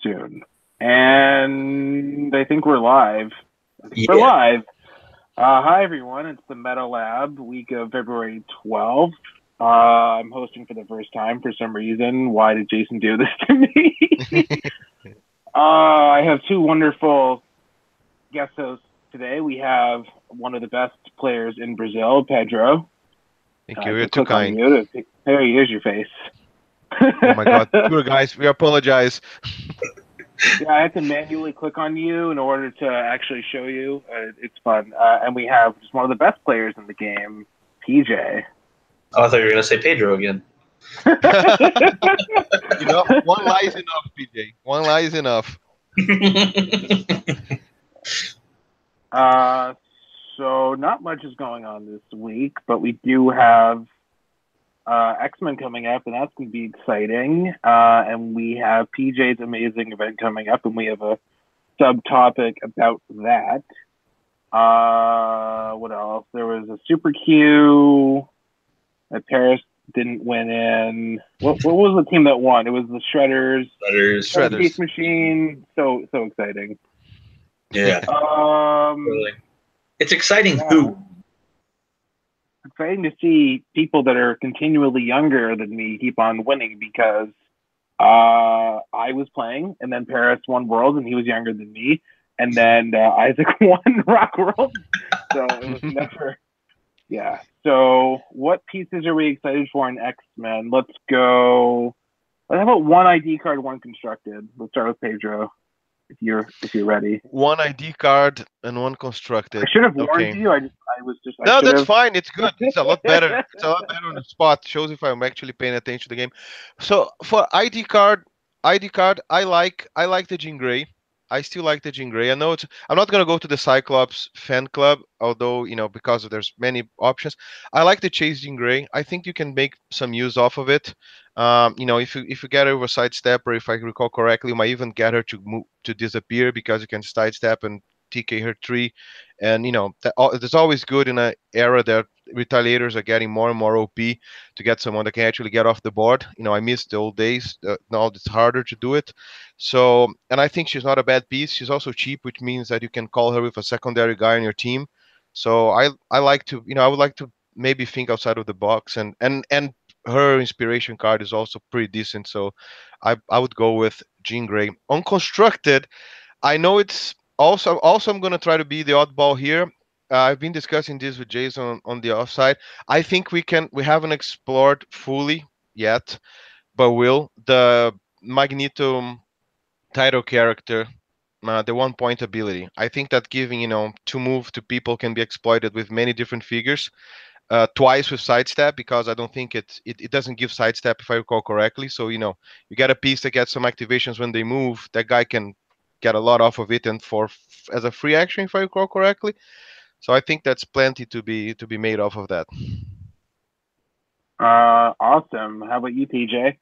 soon. And I think we're live. Yeah. We're live. Hi, everyone. It's the Meta Lab, week of February 12th. I'm hosting for the first time for some reason. Why did Jason do this to me? I have two wonderful guest hosts today. We have one of the best players in Brazil, Pedro. Thank you. You're too kind. There, here's your face. Oh my God, poor guys. We apologize. Yeah, I have to manually click on you in order to actually show you. It's fun. And we have just one of the best players in the game, PJ. Oh, I thought you were going to say Pedro again. You know, one lie is enough, PJ. One lie is enough. So not much is going on this week, but we do have X-Men coming up, and that's going to be exciting. And we have PJ's amazing event coming up, and we have a subtopic about that. What else? There was a Super Q that Paris didn't win in. What was the team that won? It was the Shredders. Peace Machine. So exciting. Yeah. Really. It's exciting. Yeah. Who? Exciting to see people that are continually younger than me keep on winning, because I was playing, and then Paris won Worlds, and he was younger than me, and then Isaac won ROC World. So it was never, yeah. So what pieces are we excited for in X-Men? Let's go. How about one ID card, one constructed? Let's start with Pedro. If you're ready. One ID card and one constructed. I should have warned you. I was just. No, that's fine. It's good. It's a lot better. It's a lot better on the spot. Shows if I'm actually paying attention to the game. So for ID card, I like the Jean Grey. I still like the Jean Grey. I know I'm not gonna go to the Cyclops fan club, although because there's many options. I like the Chase Jean Grey. I think you can make some use off of it. If you get her over sidestep, or if I recall correctly, you might even get her to disappear, because you can sidestep and TK her 3, and that's always good in an era that retaliators are getting more and more OP, to get someone that can actually get off the board. I miss the old days. Now it's harder to do it. So, and I think she's not a bad piece. She's also cheap, which means that you can call her with a secondary guy on your team. So I like to, I would like to maybe think outside of the box, and her inspiration card is also pretty decent. So I would go with Jean Grey. On constructed, I know it's also I'm going to try to be the oddball here. I've been discussing this with Jason on the offside. I think we haven't explored fully yet, but the Magneto title character, the 1-point ability. I think that giving 2 move to people can be exploited with many different figures. Twice with sidestep, because I don't think it doesn't give sidestep, if I recall correctly. So you get a piece that gets some activations when they move. That guy can get a lot off of it, and as a free action, if I recall correctly. So I think that's plenty to be made off of that. Awesome. How about you, PJ?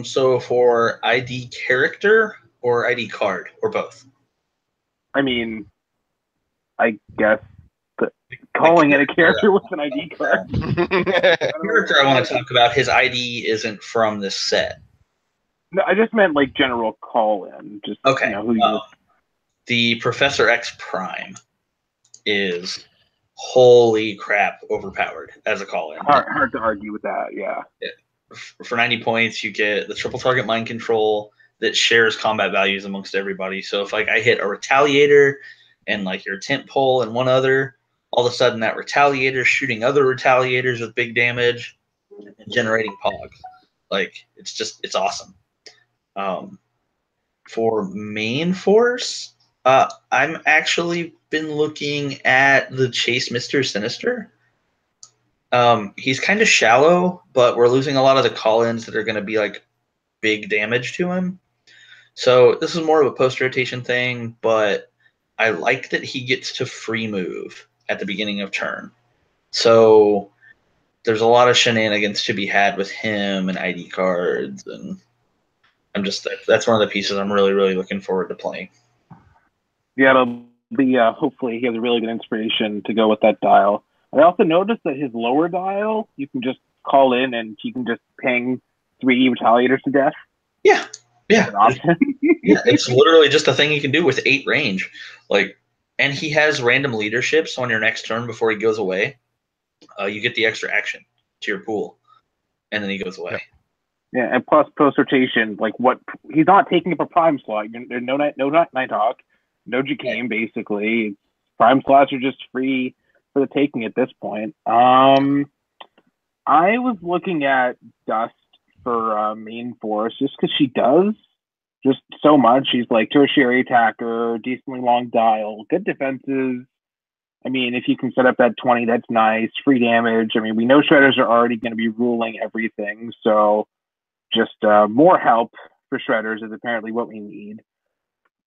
So for ID character or ID card, or both? I mean, I guess calling it a character with an ID card. The character I want to talk about, his ID isn't from this set. No, I just meant like general call-in. Just okay. Who you the Professor X Prime is holy crap overpowered as a call-in. Hard to argue with that. Yeah. For 90 points, you get the triple target mind control that shares combat values amongst everybody. So if I hit a Retaliator and your tent pole and one other, all of a sudden that Retaliator shooting other Retaliators with big damage and generating pogs. It's awesome. For main force, I'm actually been looking at the Chase Mr. Sinister. He's kind of shallow, but we're losing a lot of the call-ins that are going to be big damage to him. So this is more of a post-rotation thing, but I like that he gets to free move at the beginning of turn. So there's a lot of shenanigans to be had with him and ID cards, and that's one of the pieces I'm really, really looking forward to playing. Yeah, it'll be hopefully he has a really good inspiration to go with that dial. I also noticed that his lower dial, you can just call in and he can just ping 3 Retaliators to death. Yeah. Yeah, an option. yeah, it's literally just a thing you can do with 8 range. Like, and he has random leadership, so on your next turn before he goes away, you get the extra action to your pool, and then he goes away. Yep. Yeah, and plus post rotation, like what he's not taking up a prime slot. There's no Nighthawk, no Jakeem, basically. Prime slots are just free for the taking at this point. I was looking at Dust for main force just because she does just so much. She's like tertiary attacker, decently long dial, good defenses. I mean, if you can set up that 20, that's nice. Free damage. I mean, we know Shredders are already going to be ruling everything, so just more help for Shredders is apparently what we need.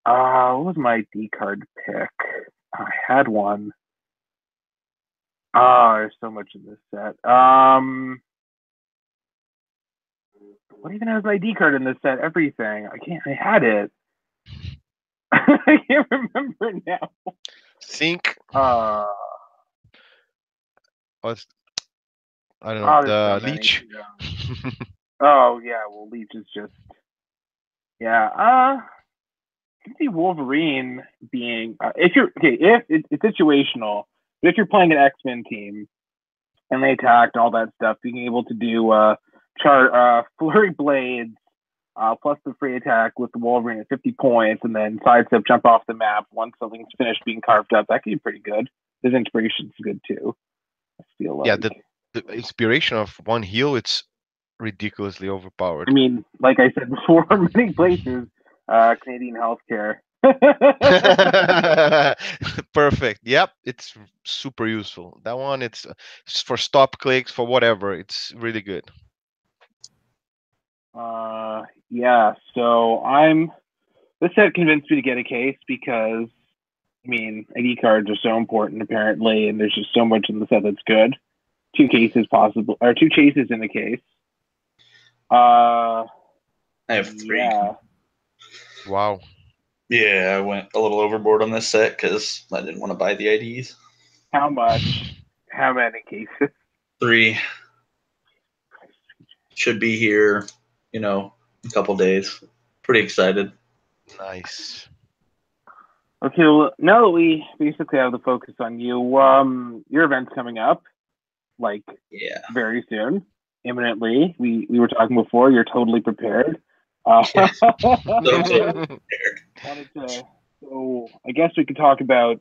What was my D card pick? I had one. There's so much in this set. What even has my D card in this set? Everything. I had it. I can't remember now. Sync. What's I don't know. The Leech. Oh yeah, well Leech is just I can see Wolverine being if it's situational, but if you're playing an X-Men team and they attacked all that stuff, being able to do flurry blades plus the free attack with the Wolverine at 50 points, and then sidestep jump off the map once something's finished being carved up, that could be pretty good. His inspiration's good too. I feel like. Yeah, the inspiration of one heal, it's ridiculously overpowered. I mean, like I said before, many places, Canadian healthcare. Perfect. Yep, it's super useful. That one, it's for stop clicks, for whatever. It's really good. Yeah. So this set convinced me to get a case because, I mean, ID cards are so important apparently, and there's just so much in the set that's good. 2 cases possible, or 2 chases in the case. I have 3. Yeah. Wow. Yeah, I went a little overboard on this set because I didn't want to buy the IDs. How much? How many cases? 3. Should be here, in a couple days. Pretty excited. Nice. Okay, well, now that we basically have the focus on you, your event's coming up, like, very soon, imminently. We were talking before. You're totally prepared. Yes. So I guess we could talk about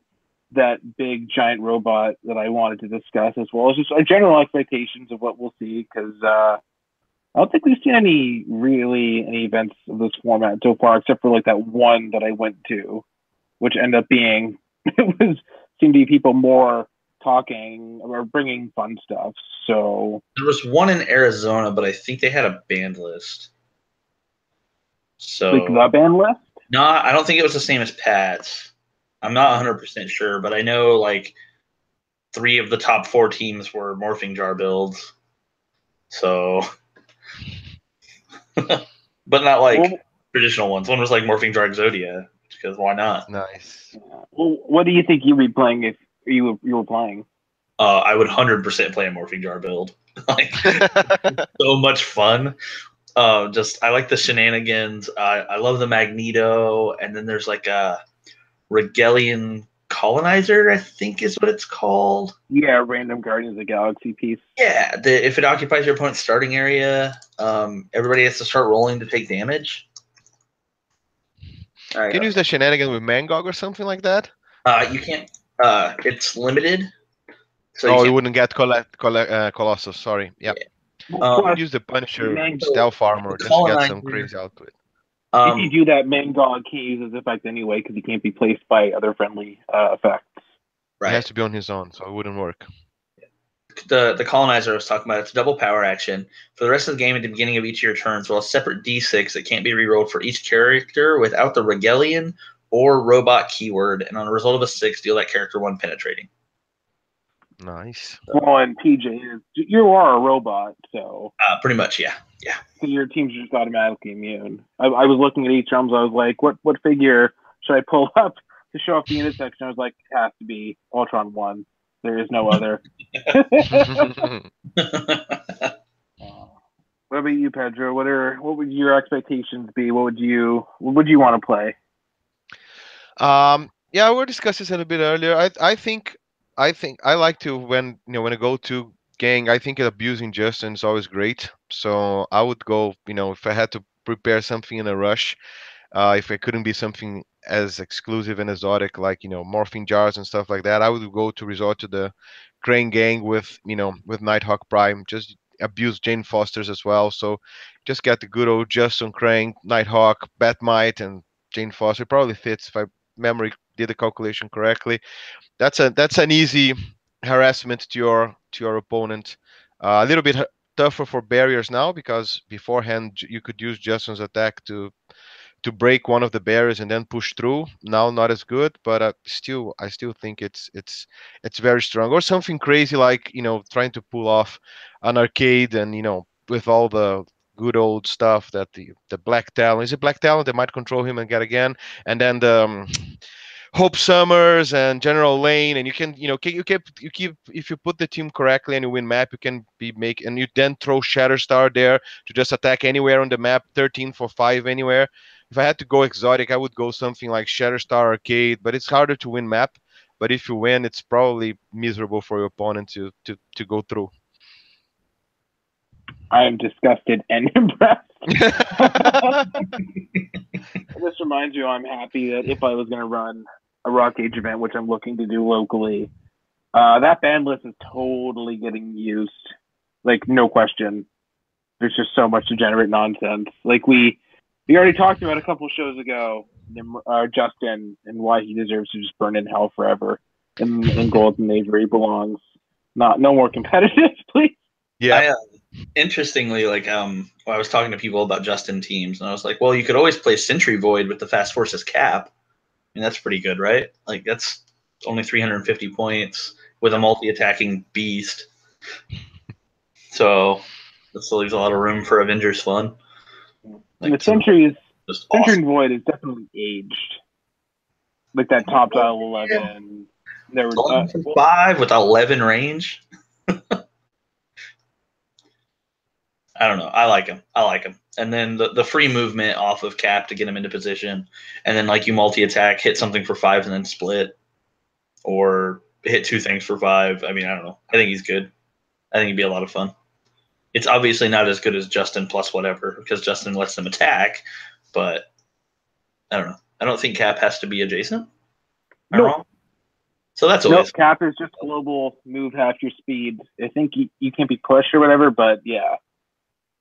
that big giant robot that I wanted to discuss, as well as just our general expectations of what we'll see, because I don't think we've seen any events of this format so far, except for like that one that I went to, which ended up being seemed to be people more talking or bringing fun stuff. So there was one in Arizona, but I think they had a banned list. So like the banned list? No, I don't think it was the same as Pat's. I'm not 100% sure, but I know like 3 of the top 4 teams were morphing jar builds. So, but not like traditional ones. One was like morphing jar Exodia, because why not? Nice. Well, what do you think you'd be playing if you were playing? I would 100% play a morphing jar build. Like, so much fun. I like the shenanigans. I love the Magneto, and then there's like a Regalian colonizer, I think is what it's called. Yeah, random Guardians of the Galaxy piece. Yeah, if it occupies your opponent's starting area, everybody has to start rolling to take damage. Can you use the shenanigan with Mangog or something like that? You can't. It's limited. So you wouldn't get Colossus. Sorry. Yep. You can use the Punisher stealth armor just to get some crazy out to it. If you do that, Mangog can't use his effect anyway because he can't be placed by other friendly effects. Right. He has to be on his own, so it wouldn't work. The colonizer I was talking about, it's a double power action. For the rest of the game, at the beginning of each of your turns, roll a separate d6 that can't be rerolled for each character without the Regalian or robot keyword, and on a result of a 6, deal that character 1 penetrating. Nice. Well, and TJ, you are a robot, so pretty much, yeah. So your team's just automatically immune. I was looking at each arms. I was like, what figure should I pull up to show off the unit section? I was like, it has to be Ultron 1. There is no other. What about you, Pedro? What would your expectations be? What would you want to play? Yeah, we were discussing this a little bit earlier. I think I like to when I go to gang. I think abusing Justin is always great. So I would go. If I had to prepare something in a rush, if it couldn't be something as exclusive and exotic like morphing jars and stuff like that, I would go to resort to the Crane gang with Nighthawk Prime. Just abuse Jane Foster's as well. So just get the good old Justin Crane, Nighthawk, Batmite, and Jane Foster. Probably fits if I memory did the calculation correctly. That's an easy harassment to your opponent. A little bit tougher for barriers now because beforehand you could use Justin's attack to break one of the barriers and then push through. Now not as good, but I still think it's very strong. Or something crazy like trying to pull off an arcade and with all the good old stuff that the Black Talon, is it Black Talon that might control him and get again, and then the Hope Summers and General Lane, and you keep if you put the team correctly and you win map, you can and you then throw Shatterstar there to just attack anywhere on the map, 13 for 5 anywhere. If I had to go exotic, I would go something like Shatterstar Arcade, but it's harder to win map. But if you win, it's probably miserable for your opponent to go through. I am disgusted and impressed. This reminds you, I'm happy that if I was going to run a ROC event, which I'm looking to do locally, that ban list is totally getting used. Like, no question. There's just so much degenerate nonsense. Like, we already talked about a couple shows ago, Justin, and why he deserves to just burn in hell forever in gold and where he belongs. No more competitive, please. Yeah. Interestingly, I was talking to people about Justin teams, and I was like, well, you could always play Sentry Void with the Fast Forces cap. I mean, that's pretty good, right? Like, that's only 350 points with a multi-attacking beast. So that still leaves a lot of room for Avengers fun. Like, the Sentry awesome. Void is definitely aged. Like that top dial 11. There were 5 with 11 range. I don't know. I like him. And then the free movement off of cap to get him into position. And then you multi-attack, hit something for 5 and then split. Or hit 2 things for 5. I mean, I don't know. I think he's good. I think he'd be a lot of fun. It's obviously not as good as Justin plus whatever, because Justin lets them attack. But I don't know. I don't think cap has to be adjacent. No. So that's always... No, cap is just global, move half your speed. I think you can't be pushed or whatever, but yeah.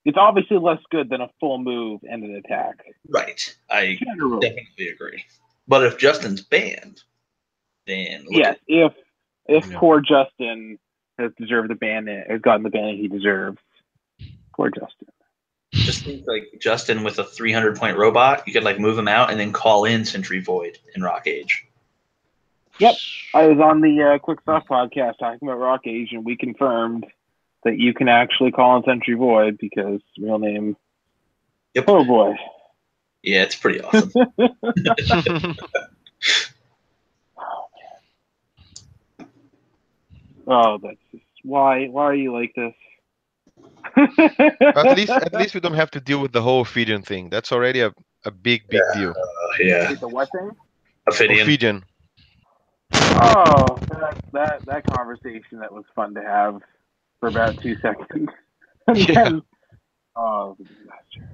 It's obviously less good than a full move and an attack. Right. I definitely agree. But if Justin's banned, then... Yes, if poor Justin has deserved the ban, has gotten the ban he deserves. Poor Justin. Just think like Justin with a 300-point robot, you could move him out and then call in Sentry Void in ROC Age. Yep. I was on the Quick Stuff podcast talking about ROC Age, and we confirmed that you can actually call in Sentry Void because real name. Yep. Oh boy. Yeah, it's pretty awesome. Oh, that's just why are you like this? at least we don't have to deal with the whole Ophidian thing. That's already a big deal. Yeah. The what thing? Ophidian. Oh, that conversation that was fun to have for about 2 seconds. And then, oh, disaster.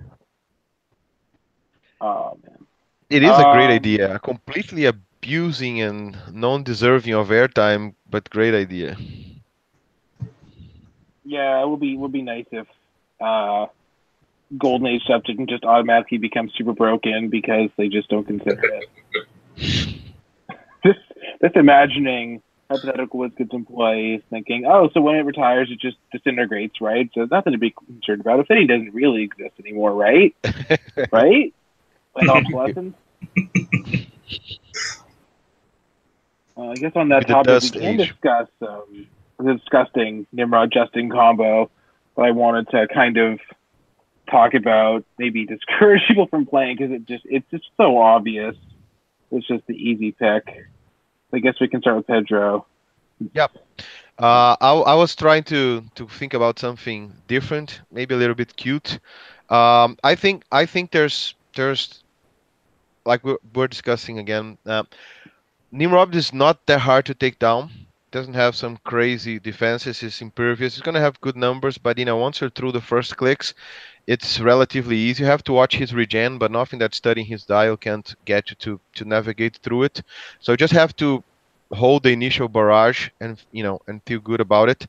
Oh man. It is a great idea. Completely abusing and non-deserving of airtime, but great idea. Yeah, it would be nice if Golden Age stuff didn't just automatically become super broken because they just don't consider it. Just imagining hypothetical WizKids employees thinking, oh, so when it retires, it just disintegrates, right? So nothing to be concerned about. Ophidian doesn't really exist anymore, right? Right? Like obsolescence. I guess on that topic, we can discuss the disgusting Nimrod Justin combo that I wanted to kind of talk about, maybe discourage people from playing because it's just so obvious. It's just the easy pick. I guess we can start with Pedro. Yep. I was trying to think about something different, maybe a little bit cute. I think there's like we're discussing again. Nimrod is not that hard to take down. Doesn't have some crazy defenses. He's impervious. He's gonna have good numbers, but once you're through the first clicks, it's relatively easy. You have to watch his regen, but nothing that studying his dial can't get you to navigate through it. So you just have to hold the initial barrage and feel good about it.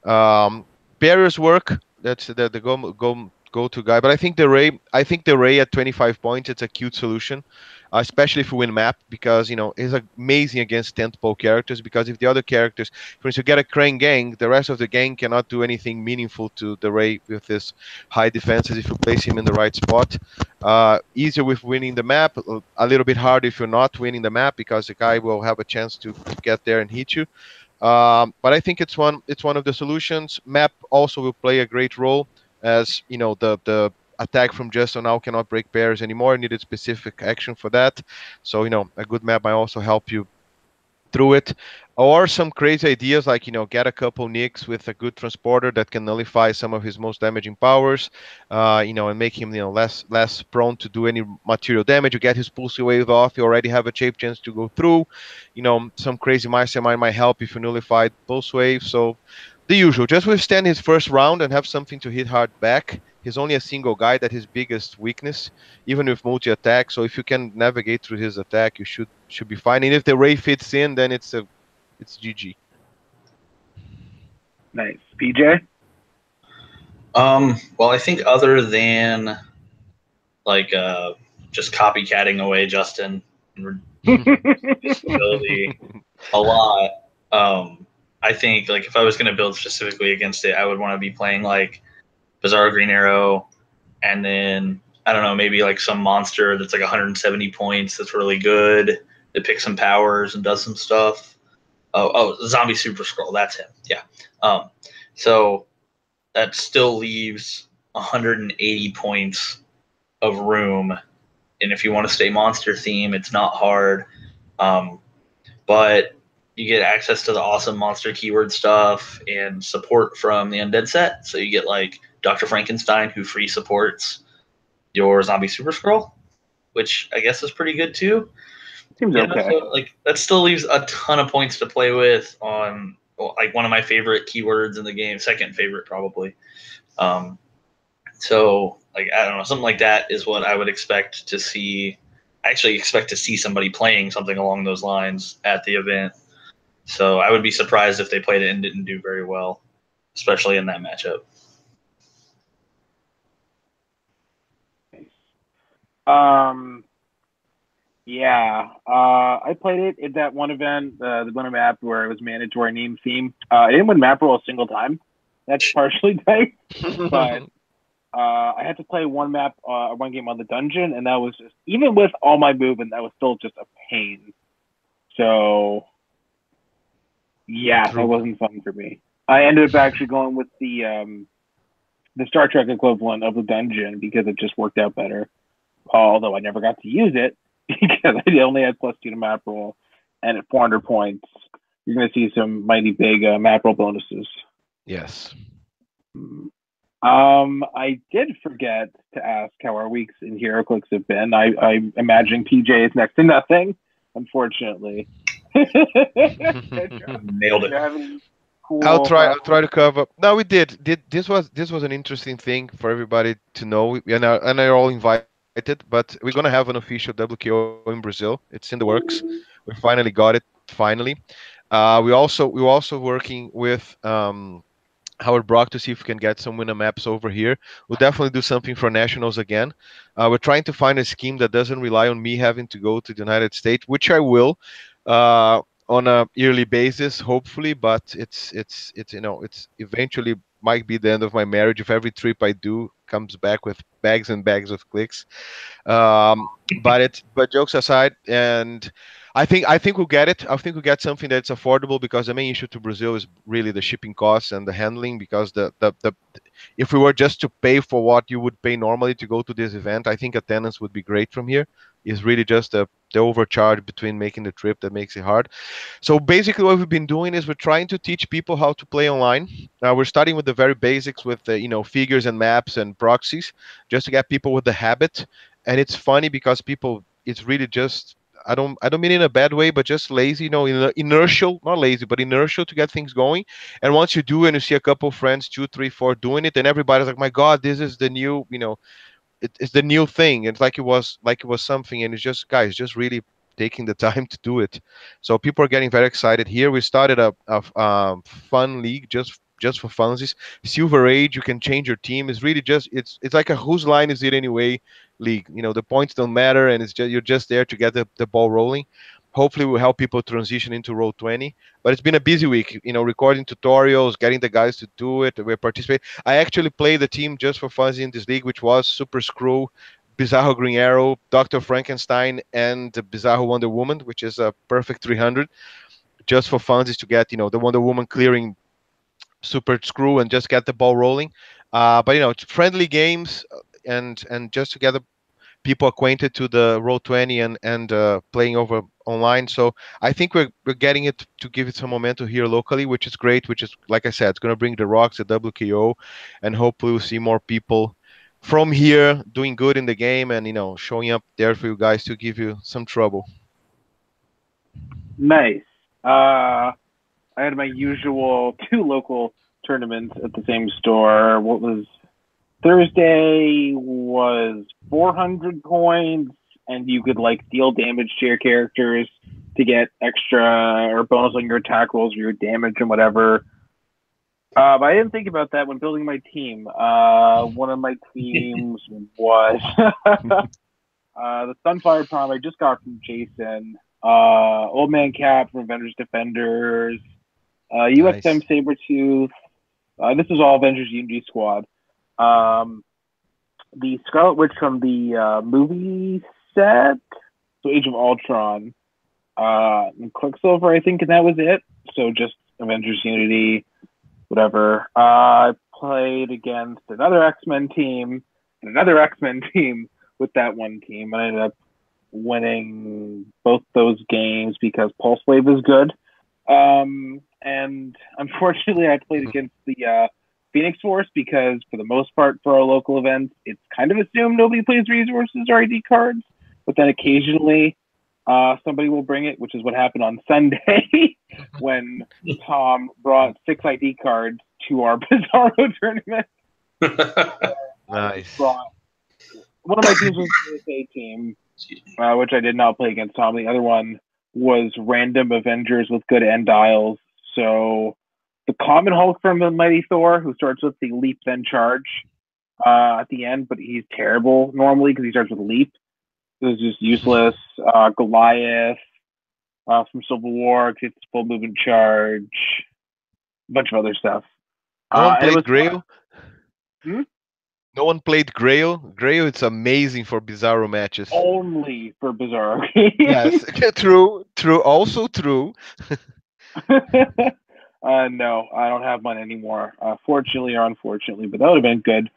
Um, Barriers work. That's the go to guy. But I think the Ray at 25 points, it's a cute solution, especially if you win map because he's amazing against tentpole characters. Because if the other characters, for instance, you get a Crane gang, the rest of the gang cannot do anything meaningful to the Ray with his high defenses if you place him in the right spot. Easier with winning the map, a little bit harder if you're not winning the map because the guy will have a chance to get there and hit you. But I think it's one of the solutions. Map also will play a great role as the attack from Gesto now cannot break barriers anymore. Needed specific action for that. So a good map might also help you through it, or some crazy ideas like get a couple nicks with a good transporter that can nullify some of his most damaging powers, and make him less prone to do any material damage. You get his pulse wave off, you already have a shape chance to go through. Some crazy mastermind might help if you nullify pulse wave. So the usual, just withstand his first round and have something to hit hard back. He's only a single guy, that his biggest weakness, even with multi-attack. So if you can navigate through his attack, you should be fine. And if the Ray fits in, then it's GG. Nice. PJ? Well, I think other than like just copycatting away Justin and his ability a lot, I think like if I was going to build specifically against it, I would want to be playing like Bizarro Green Arrow, and then I don't know, maybe like some monster that's like 170 points that's really good that picks some powers and does some stuff. Zombie Super Scroll, that's him. Yeah. So that still leaves 180 points of room, and if you want to stay monster theme, it's not hard. But you get access to the awesome monster keyword stuff and support from the Undead set. So you get like Dr. Frankenstein, who free supports your Zombie Super Scroll, which I guess is pretty good too. Seems okay. So, like that still leaves a ton of points to play with on like one of my favorite keywords in the game, second favorite probably. So like I don't know, something like that is what I would expect to see. I actually expect to see somebody playing something along those lines at the event. So I would be surprised if they played it and didn't do very well, especially in that matchup. Yeah, I played it at that one event, the winter map where it was mandatory name theme. I didn't win map roll a single time. That's partially thanks, but I had to play one game on the dungeon, and that was just, even with all my movement, that was still just a pain. So, yeah, that wasn't fun for me. I ended up actually going with the Star Trek equivalent of the dungeon because it just worked out better. Although I never got to use it because I only had +2 to map roll, and at 400 points, you're going to see some mighty big map roll bonuses. Yes. I did forget to ask how our weeks in Heroclix have been. I imagine PJ is next to nothing, unfortunately. Nailed it. Cool I'll try to cover. No, we did. This was an interesting thing for everybody to know, and are all invited. But we're gonna have an official WKO in Brazil. It's in the works. We finally got it. Finally, we're also working with Howard Brock to see if we can get some winner maps over here. We'll definitely do something for nationals again. We're trying to find a scheme that doesn't rely on me having to go to the United States, which I will on a yearly basis, hopefully. But it's eventually might be the end of my marriage if every trip I do comes back with bags and bags of clicks. But jokes aside, and I think we'll get it. I think we'll get something that's affordable because the main issue to Brazil is really the shipping costs and the handling. Because the if we were just to pay for what you would pay normally to go to this event, I think attendance would be great from here. Is really just the overcharge between making the trip that makes it hard. So basically, what we've been doing is we're trying to teach people how to play online. We're starting with the very basics, with the figures and maps and proxies, just to get people with the habit. And it's funny because people, it's really just, I don't mean in a bad way, but just lazy, inertial, not lazy, but inertial to get things going. And once you do, and you see a couple friends, two, three, four doing it, and everybody's like, my God, this is the new, it's the new thing. It's like it was something, and it's just, guys, just really taking the time to do it. So people are getting very excited here. We started a fun league just for funsies. Silver Age, you can change your team. It's really just, it's like a whose line is it anyway league. The points don't matter, and it's just, you're just there to get the ball rolling. Hopefully we'll help people transition into roll 20. But it's been a busy week, recording tutorials, getting the guys to do it. We're participating. I actually played the team just for fun in this league, which was Super Screw, Bizarro Green Arrow, Dr. Frankenstein, and the Bizarro Wonder Woman, which is a perfect 300. Just for fun is to get, the Wonder Woman clearing Super Screw and just get the ball rolling. But it's friendly games, and just to get the people acquainted to the roll 20 and playing over online. So I think we're getting it to give it some momentum here locally, which is great. Which is, like I said, it's going to bring the rocks, the WKO, and hopefully we'll see more people from here doing good in the game and showing up there for you guys to give you some trouble. Nice. I had my usual 2 local tournaments at the same store. What was Thursday was 400 points, and you could deal damage to your characters to get extra or bonus on your attack rolls or your damage and whatever. But I didn't think about that when building my team. One of my teams was the Sunfire Prom I just got from Jason. Old Man Cap from Avengers Defenders. UXM Sabretooth. This is all Avengers Unity Squad. The Scarlet Witch from the movie set, so Age of Ultron, and Quicksilver, I think, and that was it. So just Avengers Unity, whatever. I played against another X-Men team and another X-Men team with that one team, and I ended up winning both those games because Pulse Wave is good. And unfortunately, I played against the Phoenix Force because, for the most part, for our local events, it's kind of assumed nobody plays resources or ID cards. But then occasionally, somebody will bring it, which is what happened on Sunday when Tom brought 6 ID cards to our Bizarro tournament. Nice. One of my teams was the USA team, which I did not play against Tom. The other one was random Avengers with good end dials. So the Common Hulk from the Mighty Thor, who starts with the Leap Then Charge at the end, but he's terrible normally because he starts with Leap. This is just useless. Goliath from Civil War gets full movement charge. A bunch of other stuff. No one played Grail? Hmm? No one played Grail? Grail, it's amazing for Bizarro matches. Only for Bizarro. Yes, true, also true. No, I don't have one anymore. Fortunately or unfortunately, but that would have been good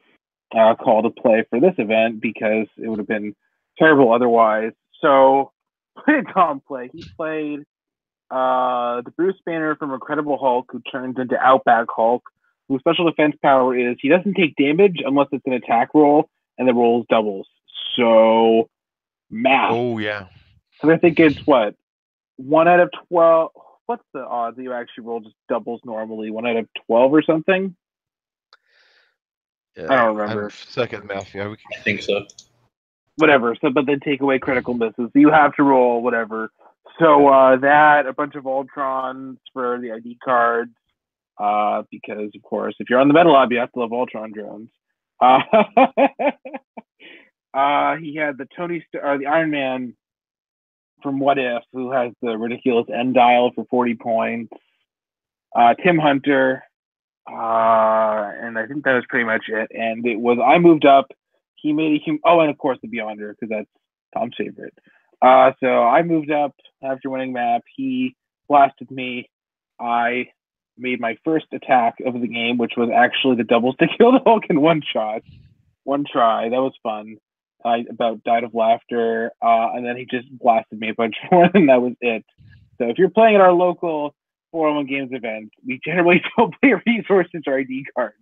call to play for this event because it would have been terrible otherwise. So, what did Tom play? He played the Bruce Banner from Incredible Hulk, who turns into Outback Hulk, whose special defense power is he doesn't take damage unless it's an attack roll, and the rolls doubles. So, math. Oh, yeah. So I think it's what? 1 out of 12. What's the odds that you actually roll just doubles normally? 1 out of 12 or something? I don't remember. Second math, yeah. I think so. Whatever. So, but then take away critical misses. So you have to roll whatever. So that, a bunch of Ultrons for the ID cards, because of course, if you're on the Metal Lab, you have to love Ultron drones. He had the the Iron Man from What If, who has the ridiculous end dial for 40 points. Tim Hunter, and I think that was pretty much it. And it was, I moved up. He made a and of course the Beyonder, because that's Tom's favorite. So I moved up after winning map. He blasted me. I made my first attack of the game, which was actually the doubles to kill the Hulk in one shot. One try. That was fun. I about died of laughter, and then he just blasted me a bunch more, and that was it. So if you're playing at our local 401 Games event, we generally don't play resources or ID cards,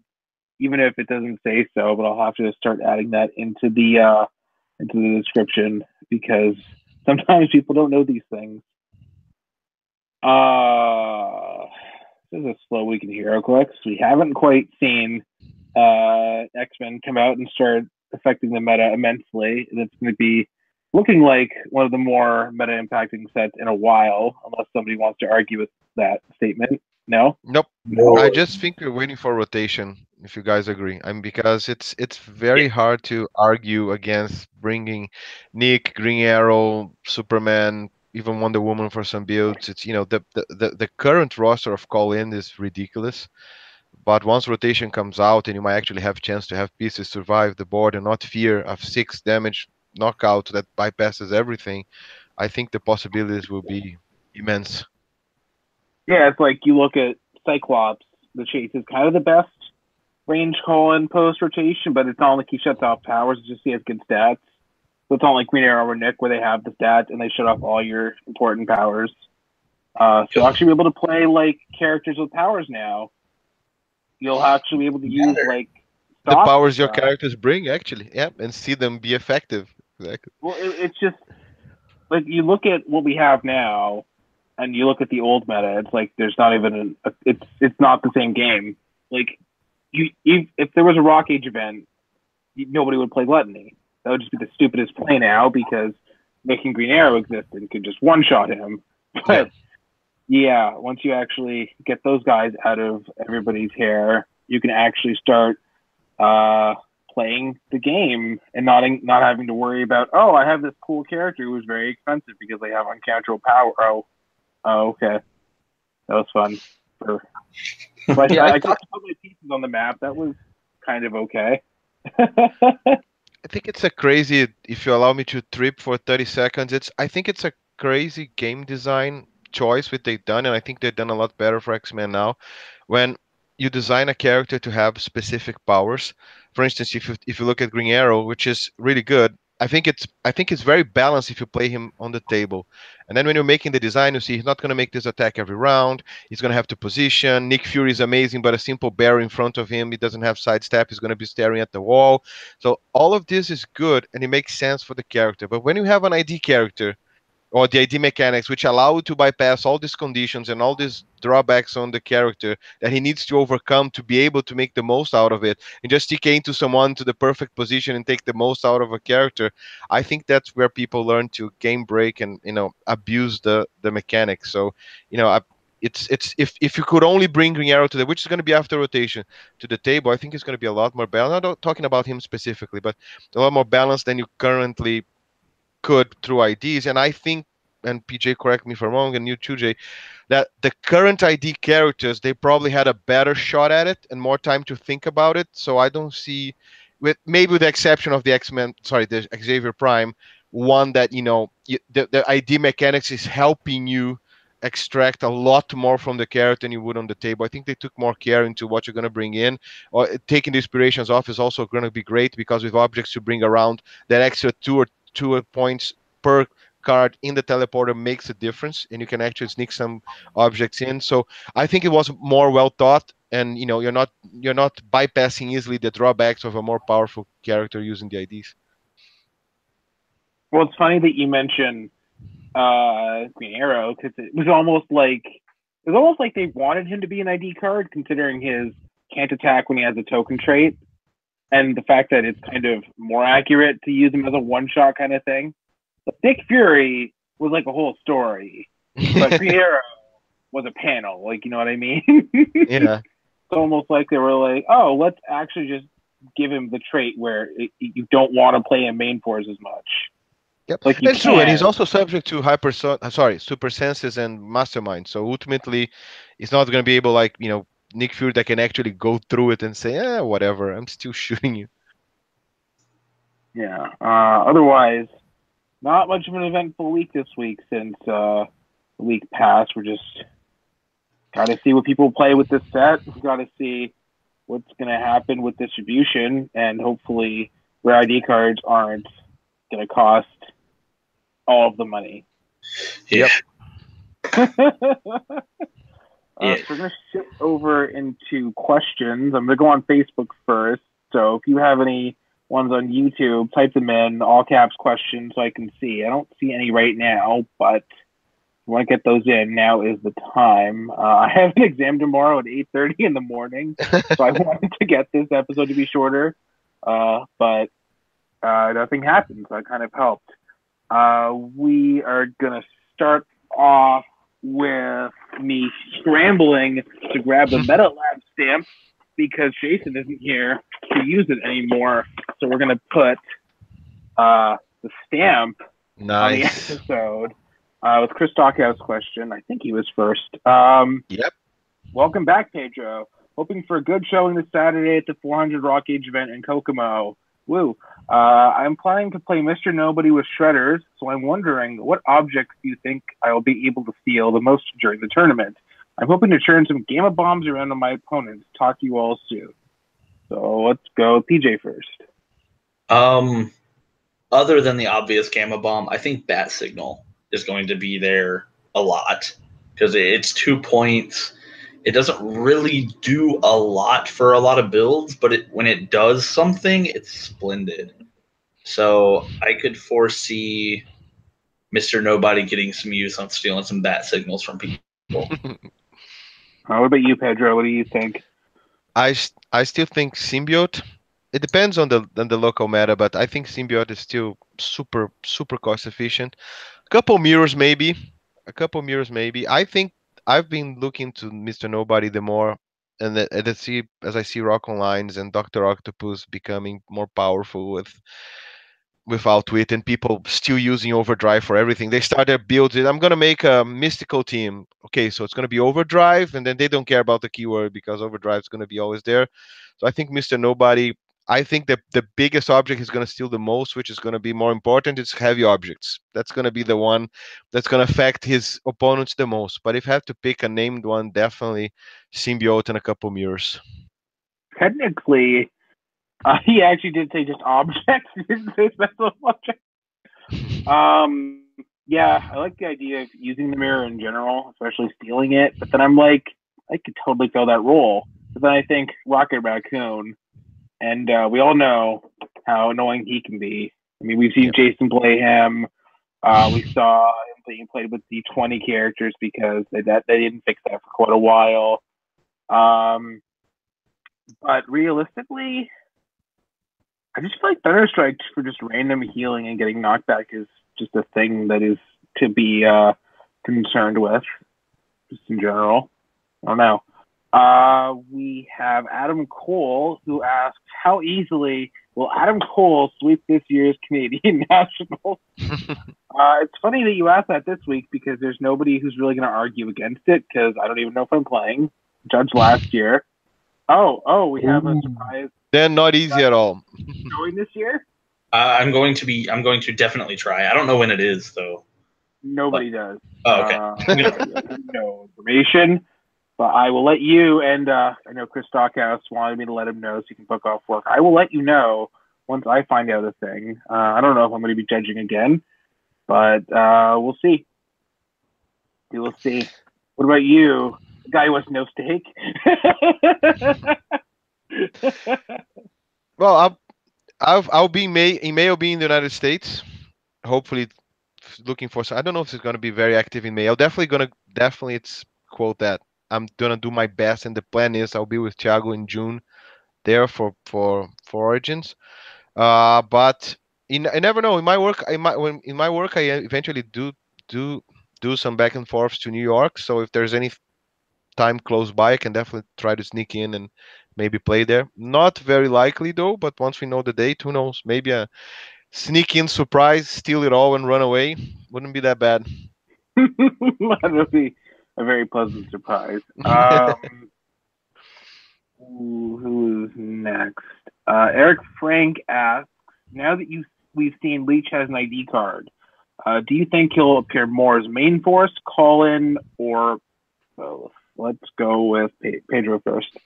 even if it doesn't say so. But I'll have to start adding that into the description because sometimes people don't know these things. This is a slow week in Heroclix. We haven't quite seen X-Men come out and start affecting the meta immensely. And it's going to be looking like one of the more meta impacting sets in a while, unless somebody wants to argue with that statement. No? Nope. No. I just think we're waiting for rotation. If you guys agree, because it's very hard to argue against bringing Nick, Green Arrow, Superman, even Wonder Woman for some builds. It's the current roster of call in is ridiculous. But once rotation comes out and you might actually have a chance to have pieces survive the board and not fear of 6 damage knockout that bypasses everything, I think the possibilities will be immense. Yeah, it's like you look at Cyclops, the Chase is kind of the best range call-in post-rotation, but it's not like he shuts off powers, it's just he has good stats. So it's not like Green Arrow or Nick where they have the stats and they shut off all your important powers. So actually be able to play like characters with powers now. You'll actually be able to use like the powers your characters bring, actually, and see them be effective. Exactly. Well, it's just like you look at what we have now, and you look at the old meta. It's like there's not even it's not the same game. Like if there was a ROC Age event, nobody would play Gluttony. That would just be the stupidest play now because making Green Arrow exist and could just one-shot him. But yeah, once you actually get those guys out of everybody's hair, you can actually start playing the game and not having to worry about, oh, I have this cool character who's very expensive because they have uncounterable power. Oh, okay. That was fun. But I got to put my pieces on the map. That was kind of okay. I think it's a crazy, if you allow me to trip for 30 seconds, I think it's a crazy game design choice what they've done, and I think they've done a lot better for X-Men now. When you design a character to have specific powers, for instance, if you look at Green Arrow, which is really good, I think it's very balanced if you play him on the table. And then when you're making the design, you see he's not going to make this attack every round. He's going to have to position. Nick Fury is amazing, but a simple bear in front of him, he doesn't have sidestep. He's going to be staring at the wall. So all of this is good, and it makes sense for the character. But when you have an ID character, or the ID mechanics, which allow you to bypass all these conditions and all these drawbacks on the character that he needs to overcome to be able to make the most out of it, and just TK into someone to the perfect position and take the most out of a character, I think that's where people learn to game break and abuse the mechanics. So it's if you could only bring Green Arrow to the, which is going to be after rotation, to the table, I think it's going to be a lot more balanced. I'm not talking about him specifically, but a lot more balanced than you currently could through IDs. And I think, and PJ, correct me if I'm wrong, and you too, Jay, that the current ID characters, they probably had a better shot at it and more time to think about it. So I don't see, with maybe with the exception of the the Xavier Prime, one that the ID mechanics is helping you extract a lot more from the character than you would on the table. I think they took more care into what you're going to bring in, or taking the inspirations off is also going to be great because with objects to bring around, that extra two points per card in the teleporter makes a difference, and you can actually sneak some objects in. So I think it was more well thought, and you're not bypassing easily the drawbacks of a more powerful character using the IDs. Well, it's funny that you mentioned Green Arrow because it was almost like they wanted him to be an ID card, considering his can't attack when he has a token trait, and the fact that it's kind of more accurate to use him as a one-shot kind of thing. But Nick Fury was like a whole story, but Green Arrow was a panel. Like, you know what I mean? Yeah. It's almost like they were like, oh, let's actually just give him the trait where you don't want to play him main force as much. Yep, like that's true, and he's also subject to super senses and mastermind. So ultimately, he's not going to be able, like Nick Fury, that can actually go through it and say, whatever, I'm still shooting you. Yeah. Otherwise, not much of an eventful week this week since the week passed. We're just got to see what people play with this set. We've got to see what's going to happen with distribution, and hopefully rare ID cards aren't going to cost all of the money. Yeah. So we're going to shift over into questions. I'm going to go on Facebook first. So if you have any ones on YouTube, type them in, all caps questions, so I can see. I don't see any right now, but if you want to get those in, now is the time. I have an exam tomorrow at 8:30 in the morning, so I wanted to get this episode to be shorter, but nothing happened, so it kind of helped. We are going to start off with me scrambling to grab the Meta Lab stamp because Jason isn't here to use it anymore. So we're going to put the stamp on the episode. With Chris Stockhouse question. I think he was first. Yep. Welcome back, Pedro. Hoping for a good showing this Saturday at the 400 ROC Event in Kokomo. Woo. I'm planning to play Mr. Nobody with shredders, so I'm wondering what objects do you think I will be able to steal the most during the tournament? I'm hoping to turn some Gamma Bombs around on my opponents. Talk to you all soon. So let's go PJ first. Other than the obvious Gamma Bomb, I think Bat Signal is going to be there a lot because it's 2 points. It doesn't really do a lot for a lot of builds, but when it does something, it's splendid. So I could foresee Mr. Nobody getting some use on stealing some bat signals from people. What about you, Pedro? What do you think? I still think Symbiote. It depends on the local meta, but I think Symbiote is still super cost efficient. A couple mirrors maybe. I think I've been looking to Mr. Nobody the more, and as I see ROC Onlines and Dr. Octopus becoming more powerful without it, and people still using Overdrive for everything. They start their builds. I'm gonna make a mystical team. Okay, so it's gonna be Overdrive, and then they don't care about the keyword because Overdrive is gonna be always there. So I think Mr. Nobody. I think that the biggest object is going to steal the most, which is going to be more important, is heavy objects. That's going to be the one that's going to affect his opponents the most. But if I have to pick a named one, definitely Symbiote and a couple mirrors. Technically, he actually did say just objects. He didn't say special objects. Yeah, I like the idea of using the mirror in general, especially stealing it. But then I'm like, I could totally fill that role. But then I think Rocket Raccoon. And we all know how annoying he can be. I mean, we've seen Jason play him. We saw him being played with the 20 characters because they didn't fix that for quite a while. But realistically, I just feel like Thunderstrike for just random healing and getting knocked back is just a thing that is to be concerned with, just in general. I don't know. We have Adam Cole, who asks, how easily will Adam Cole sweep this year's Canadian Nationals? It's funny that you asked that this week because there's nobody who's really going to argue against it because I don't even know if I'm playing. Judge last year. We have a surprise. They're not easy at all. Showing this year? I'm going to definitely try. I don't know when it is though. Nobody does. Oh, okay. No information. But I will let you, and I know Chris Stockhouse wanted me to let him know so he can book off work. I will let you know once I find out a thing. I don't know if I'm going to be judging again, but we'll see. We will see. What about you? The guy who has no stake? Well, I'll be in May. I'll be in the United States. Hopefully, looking for. I don't know if it's going to be very active in May. I'll definitely it's quote that. I'm gonna do my best, and the plan is I'll be with Thiago in June, there for Origins. But I never know. In my work, I eventually do some back and forths to New York. So if there's any time close by, I can definitely try to sneak in and maybe play there. Not very likely though. But once we know the date, who knows? Maybe a sneak in surprise, steal it all, and run away. Wouldn't be that bad. That'll be a very pleasant surprise. Who is next? Eric Frank asks, now that we've seen Leech has an ID card, do you think he'll appear more as main force, call-in, or both? Let's go with Pedro first.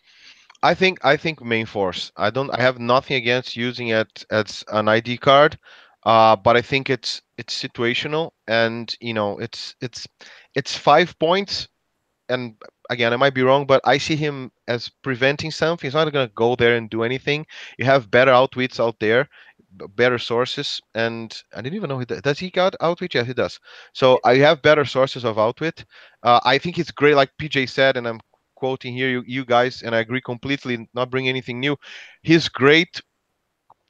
I think main force. I have nothing against using it as an ID card. but I think it's situational, and it's 5 points. And again, I might be wrong, but I see him as preventing something. He's not going to go there and do anything. You have better outwits out there, better sources, and I didn't even know does he got outwit? Yeah, he does. So I have better sources of outwit. I think it's great, like PJ said, and I'm quoting here you guys, and I agree completely. Not bring anything new. He's great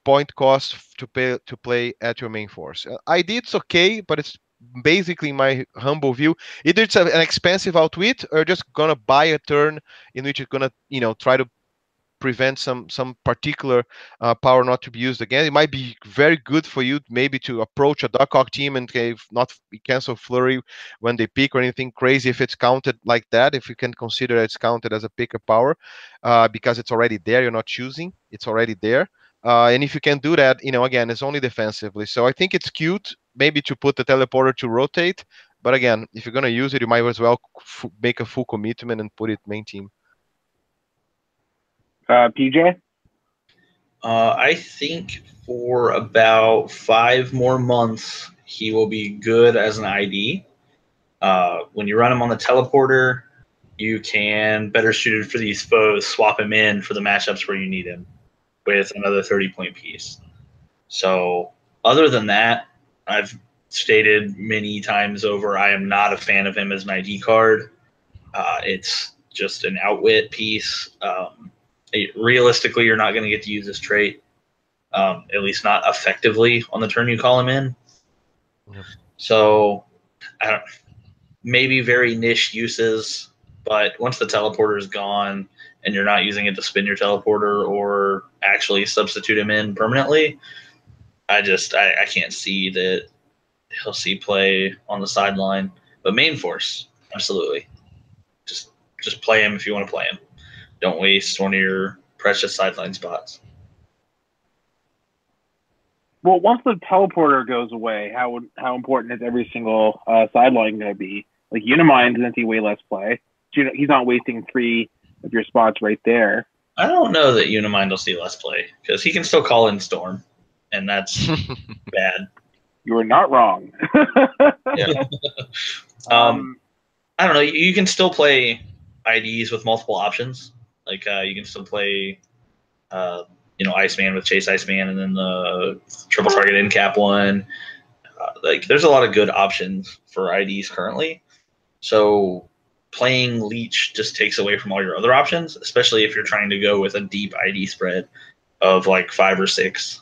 point cost to play at your main force. ID it's okay, but it's basically my humble view. Either it's an expensive outwit or just gonna buy a turn in which you're gonna try to prevent some particular power not to be used again. It might be very good for you maybe to approach a Duck team and not cancel Flurry when they pick or anything crazy if it's counted like that, if you can consider it's counted as a pick of power, because it's already there, you're not choosing, it's already there. And if you can do that, again, it's only defensively. So I think it's cute maybe to put the teleporter to rotate, but again, if you're going to use it, you might as well make a full commitment and put it main team. PJ? I think for about 5 more months, he will be good as an ID. When you run him on the teleporter, you can, better suited for these foes, swap him in for the matchups where you need him with another 30-point piece. So other than that, I've stated many times over, I am not a fan of him as an ID card. It's just an outwit piece. Realistically, you're not going to get to use this trait, at least not effectively on the turn you call him in. Yep. So maybe very niche uses, but once the teleporter is gone and you're not using it to spin your teleporter or actually substitute him in permanently, I can't see that he'll see play on the sideline. But main force, absolutely. Just play him if you want to play him. Don't waste one of your precious sideline spots. Well, once the teleporter goes away, how important is every single sideline going to be? Like Unimind's going to see way less play. So, he's not wasting 3 of your spots right there. I don't know that Unimind will see less play because he can still call in Storm, and that's bad. You are not wrong. Yeah. I don't know. You can still play IDs with multiple options. Like you can still play, Iceman with Chase Iceman, and then the triple target end cap one. Like there's a lot of good options for IDs currently. So playing Leech just takes away from all your other options, especially if you're trying to go with a deep ID spread of like 5 or 6.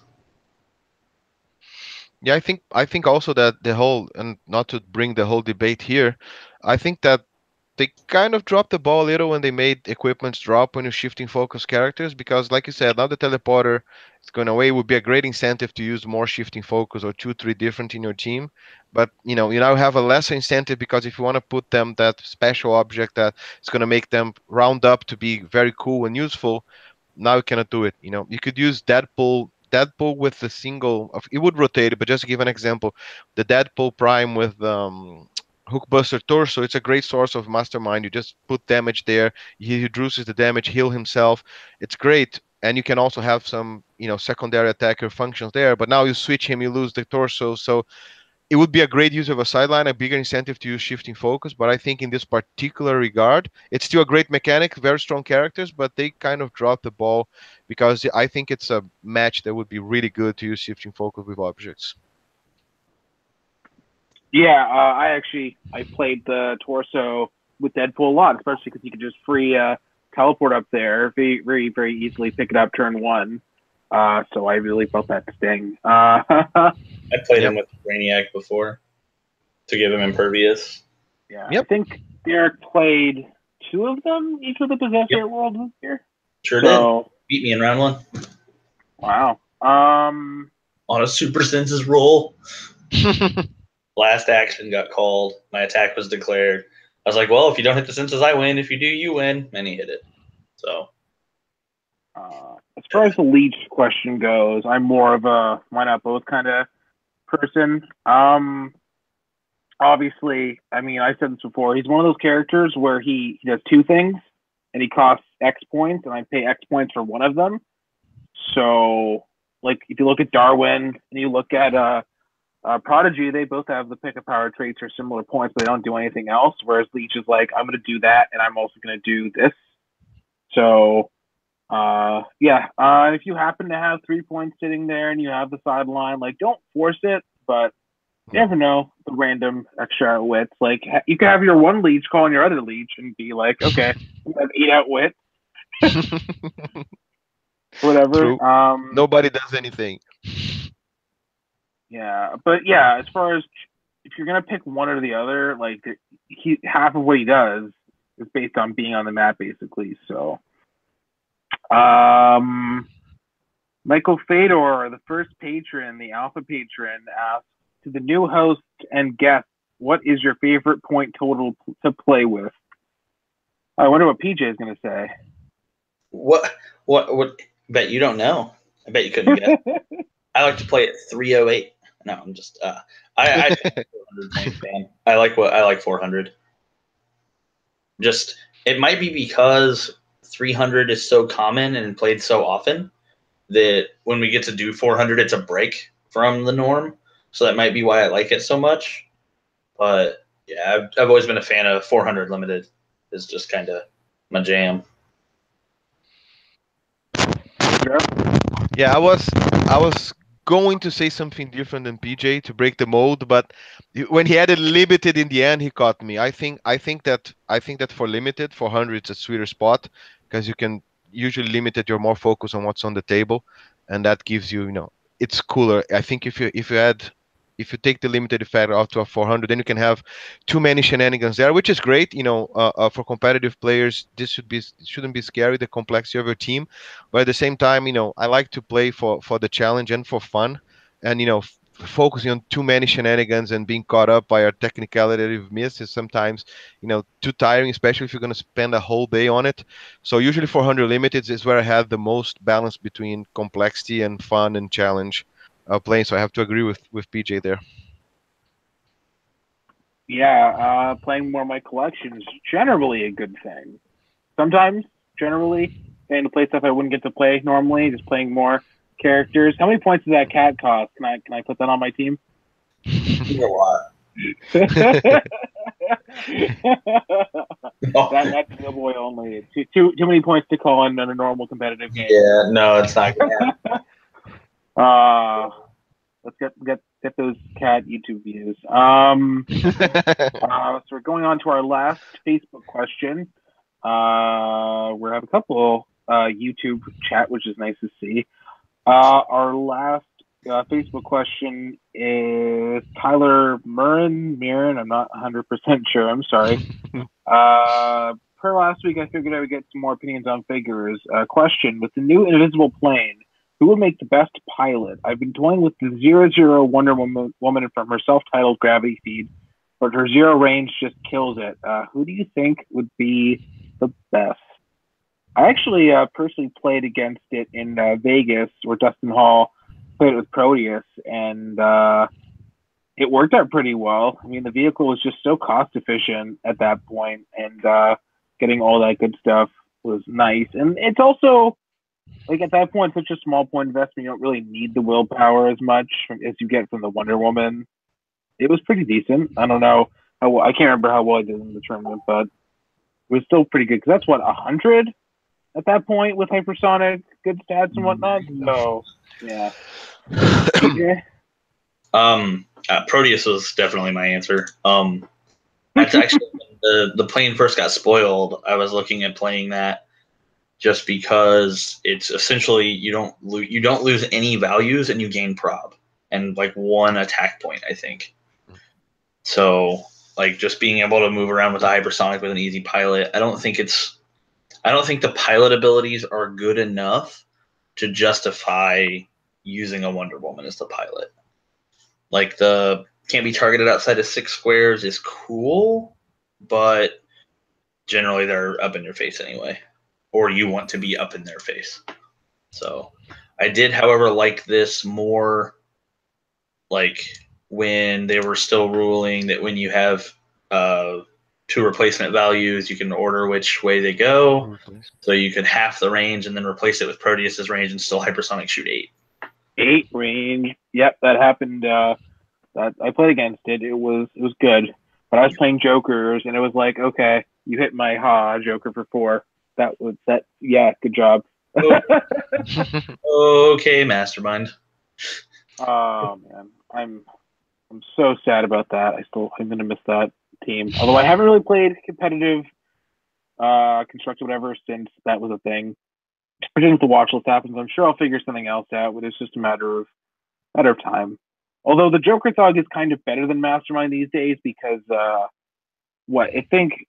Yeah, I think also that the whole, and not to bring the whole debate here, I think that they kind of dropped the ball a little when they made equipments drop when you're shifting focus characters, because like you said, now the teleporter is going away. It would be a great incentive to use more shifting focus or 2, 3 different in your team. But you now have a lesser incentive, because if you want to put them that special object that is going to make them round up to be very cool and useful, now you cannot do it. You could use Deadpool with the single of, it would rotate it, but just to give an example, the Deadpool Prime with Hookbuster Torso, it's a great source of Mastermind. You just put damage there, he reduces the damage, heal himself. It's great. And you can also have some, secondary attacker functions there. But now you switch him, you lose the torso. So it would be a great use of a sideline, a bigger incentive to use shifting focus. But I think in this particular regard, it's still a great mechanic, very strong characters, but they kind of dropped the ball, because I think it's a match that would be really good to use shifting focus with objects. Yeah, I played the torso with Deadpool a lot, especially because you could just free teleport up there very, very, very easily, pick it up turn 1. So I really felt that sting. I played him with Brainiac before to give him impervious. Yeah, I think Derek played 2 of them each of the Possessor World this year. Sure did. Beat me in round 1. Wow. On a Super Senses roll. Last action got called. My attack was declared. I was like, well, if you don't hit the senses, I win. If you do, you win. And he hit it. So. As far as the Leech question goes, I'm more of a why not both kind of person. Obviously, I mean, I said this before. He's one of those characters where he does 2 things, and he costs X points, and I pay X points for one of them. So like if you look at Darwin and you look at Prodigy, they both have the pick a power traits or similar points, but they don't do anything else. Whereas Leech is like, I'm going to do that, and I'm also going to do this. So, if you happen to have 3 points sitting there and you have the sideline, like, don't force it, but you never know the random extra outwits. Like, you could have your one Leech calling your other Leech and be like, okay, we have 8 outwits. Whatever. True. Nobody does anything. Yeah, but yeah, as far as if you're gonna pick one or the other, like half of what he does is based on being on the map, basically. So, Michael Fedor, the first patron, the alpha patron, asks to the new host and guest, what is your favorite point total to play with? I wonder what PJ is gonna say. What? Bet you don't know. I bet you couldn't guess. I like to play at 308. No, I'm just I'm a 400 point fan. I like 400. Just it might be because 300 is so common and played so often that when we get to do 400, it's a break from the norm. So that might be why I like it so much. But yeah, I've always been a fan of 400 limited. Is just kind of my jam. Yeah, I was going to say something different than PJ to break the mold, but when he added limited in the end, he caught me. I think that for limited, 400 it's a sweeter spot because you can usually limited you're more focused on what's on the table, and that gives you it's cooler. I think if you take the limited effect out to a 400, then you can have too many shenanigans there, which is great. For competitive players, this shouldn't be scary, the complexity of your team. But at the same time, I like to play for the challenge and for fun, and focusing on too many shenanigans and being caught up by a technicality that you've missed is sometimes too tiring, especially if you're going to spend a whole day on it. So usually 400 limited is where I have the most balance between complexity and fun and challenge playing. So I have to agree with PJ there. Yeah, playing more of my collection is generally a good thing. Sometimes, generally, getting to play stuff I wouldn't get to play normally, just playing more characters. How many points does that cat cost? Can I put that on my team? A lot. That's the boy only. Too many points to call in a normal competitive game. Yeah, no, it's not gonna happen. Let's get those cat YouTube views. So we're going on to our last Facebook question. We have a couple YouTube chat, which is nice to see. Our last Facebook question is Tyler Mirren. I'm not 100% sure. I'm sorry. Per last week, I figured I would get some more opinions on figures. Question: with the new invisible plane, who would make the best pilot? I've been toying with the 00 Wonder Woman from her self-titled Gravity Feed, but her zero range just kills it. Who do you think would be the best? I actually personally played against it in Vegas, where Dustin Hall played it with Proteus, and it worked out pretty well. I mean, the vehicle was just so cost efficient at that point, and getting all that good stuff was nice. And it's also, like, at that point, such a small point investment, you don't really need the willpower as much as you get from the Wonder Woman. It was pretty decent. I don't know. I can't remember how well I did in the tournament, but it was still pretty good. Because that's, 100 at that point with hypersonic, good stats and whatnot. So, yeah. Proteus was definitely my answer. That's actually when the plane first got spoiled. I was looking at playing that just because it's essentially you don't lose any values and you gain prob and like one attack point, I think. So like just being able to move around with a hypersonic with an easy pilot, I don't think the pilot abilities are good enough to justify using a Wonder Woman as the pilot. Like the can't be targeted outside of 6 squares is cool, but generally they're up in your face anyway, or you want to be up in their face. So I did, however, like this more like when they were still ruling that when you have 2 replacement values, you can order which way they go. So you could half the range and then replace it with Proteus's range and still hypersonic shoot 8. 8 range. Yep, that happened. That I played against it. It was good. But I was playing jokers, and it was like, okay, you hit my joker for 4. That was that. Yeah, good job. Okay, mastermind. Oh man, I'm so sad about that. I'm gonna miss that team. Although I haven't really played competitive, constructed whatever since that was a thing. Since the watch list happens, I'm sure I'll figure something else out. But it's just a matter of time. Although the Joker Thug is kind of better than Mastermind these days because what I think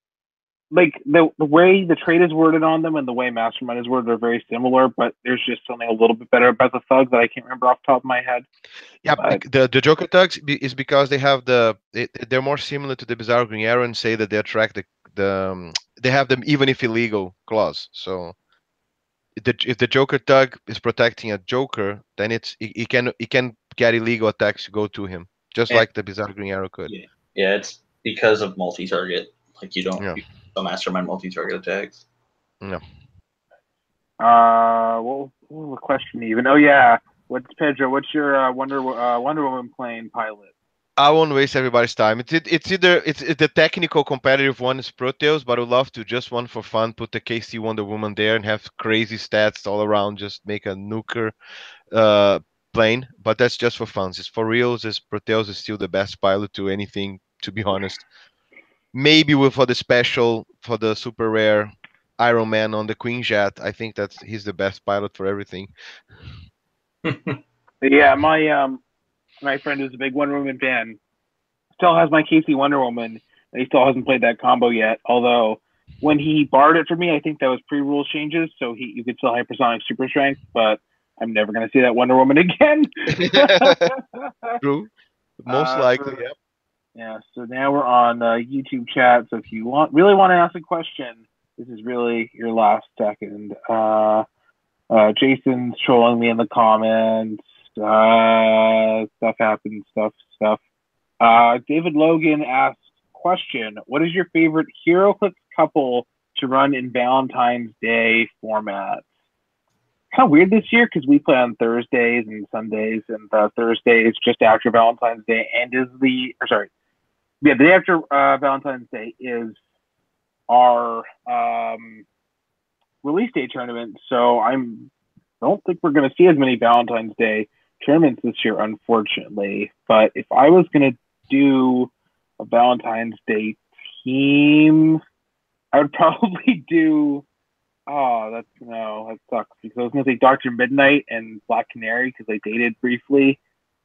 like the way the trade is worded on them and the way Mastermind is worded are very similar, but there's just something a little bit better about the Thug that I can't remember off the top of my head. Yeah, But the Joker Thugs is because they have they're more similar to the Bizarre Green Arrow and say that they attract they have them even if illegal clause. So if the Joker Thug is protecting a Joker, then he can get illegal attacks to go to him, just And, like the Bizarre Green Arrow could. yeah, it's because of multi-target. Like you Yeah. don't mastermind multi-target attacks. No. what was the question even? Oh yeah, what's Pedro? What's your Wonder Woman playing pilot? I won't waste everybody's time. It's either the technical competitive one is Proteus, but I would love to just one for fun, put the KC Wonder Woman there and have crazy stats all around, just make a nuker uh plane. But that's just for fun. It's for reals. Is Proteus is still the best pilot to anything, to be honest. Maybe with for the special for the super rare Iron Man on the Queen Jet, I think he's the best pilot for everything. Yeah, my friend who's a big Wonder Woman fan still has my Casey Wonder Woman, and he still hasn't played that combo yet. Although when he borrowed it for me, I think that was pre-rules changes, so you could still hypersonic super strength, but I'm never gonna see that Wonder Woman again. True. Most likely, yeah. Yeah. So now we're on YouTube chat. So if you really want to ask a question, this is really your last second. Jason's trolling me in the comments. Stuff happens. Stuff. David Logan asks, question: what is your favorite Heroclix couple to run in Valentine's Day format? Kind of weird this year because we play on Thursdays and Sundays, and Thursday is just after Valentine's Day, and the day after Valentine's Day is our release day tournament. So don't think we're going to see as many Valentine's Day tournaments this year, unfortunately. But if I was going to do a Valentine's Day team, I would probably do. Oh, that sucks because I was going to say Dr. Midnight and Black Canary because they dated briefly.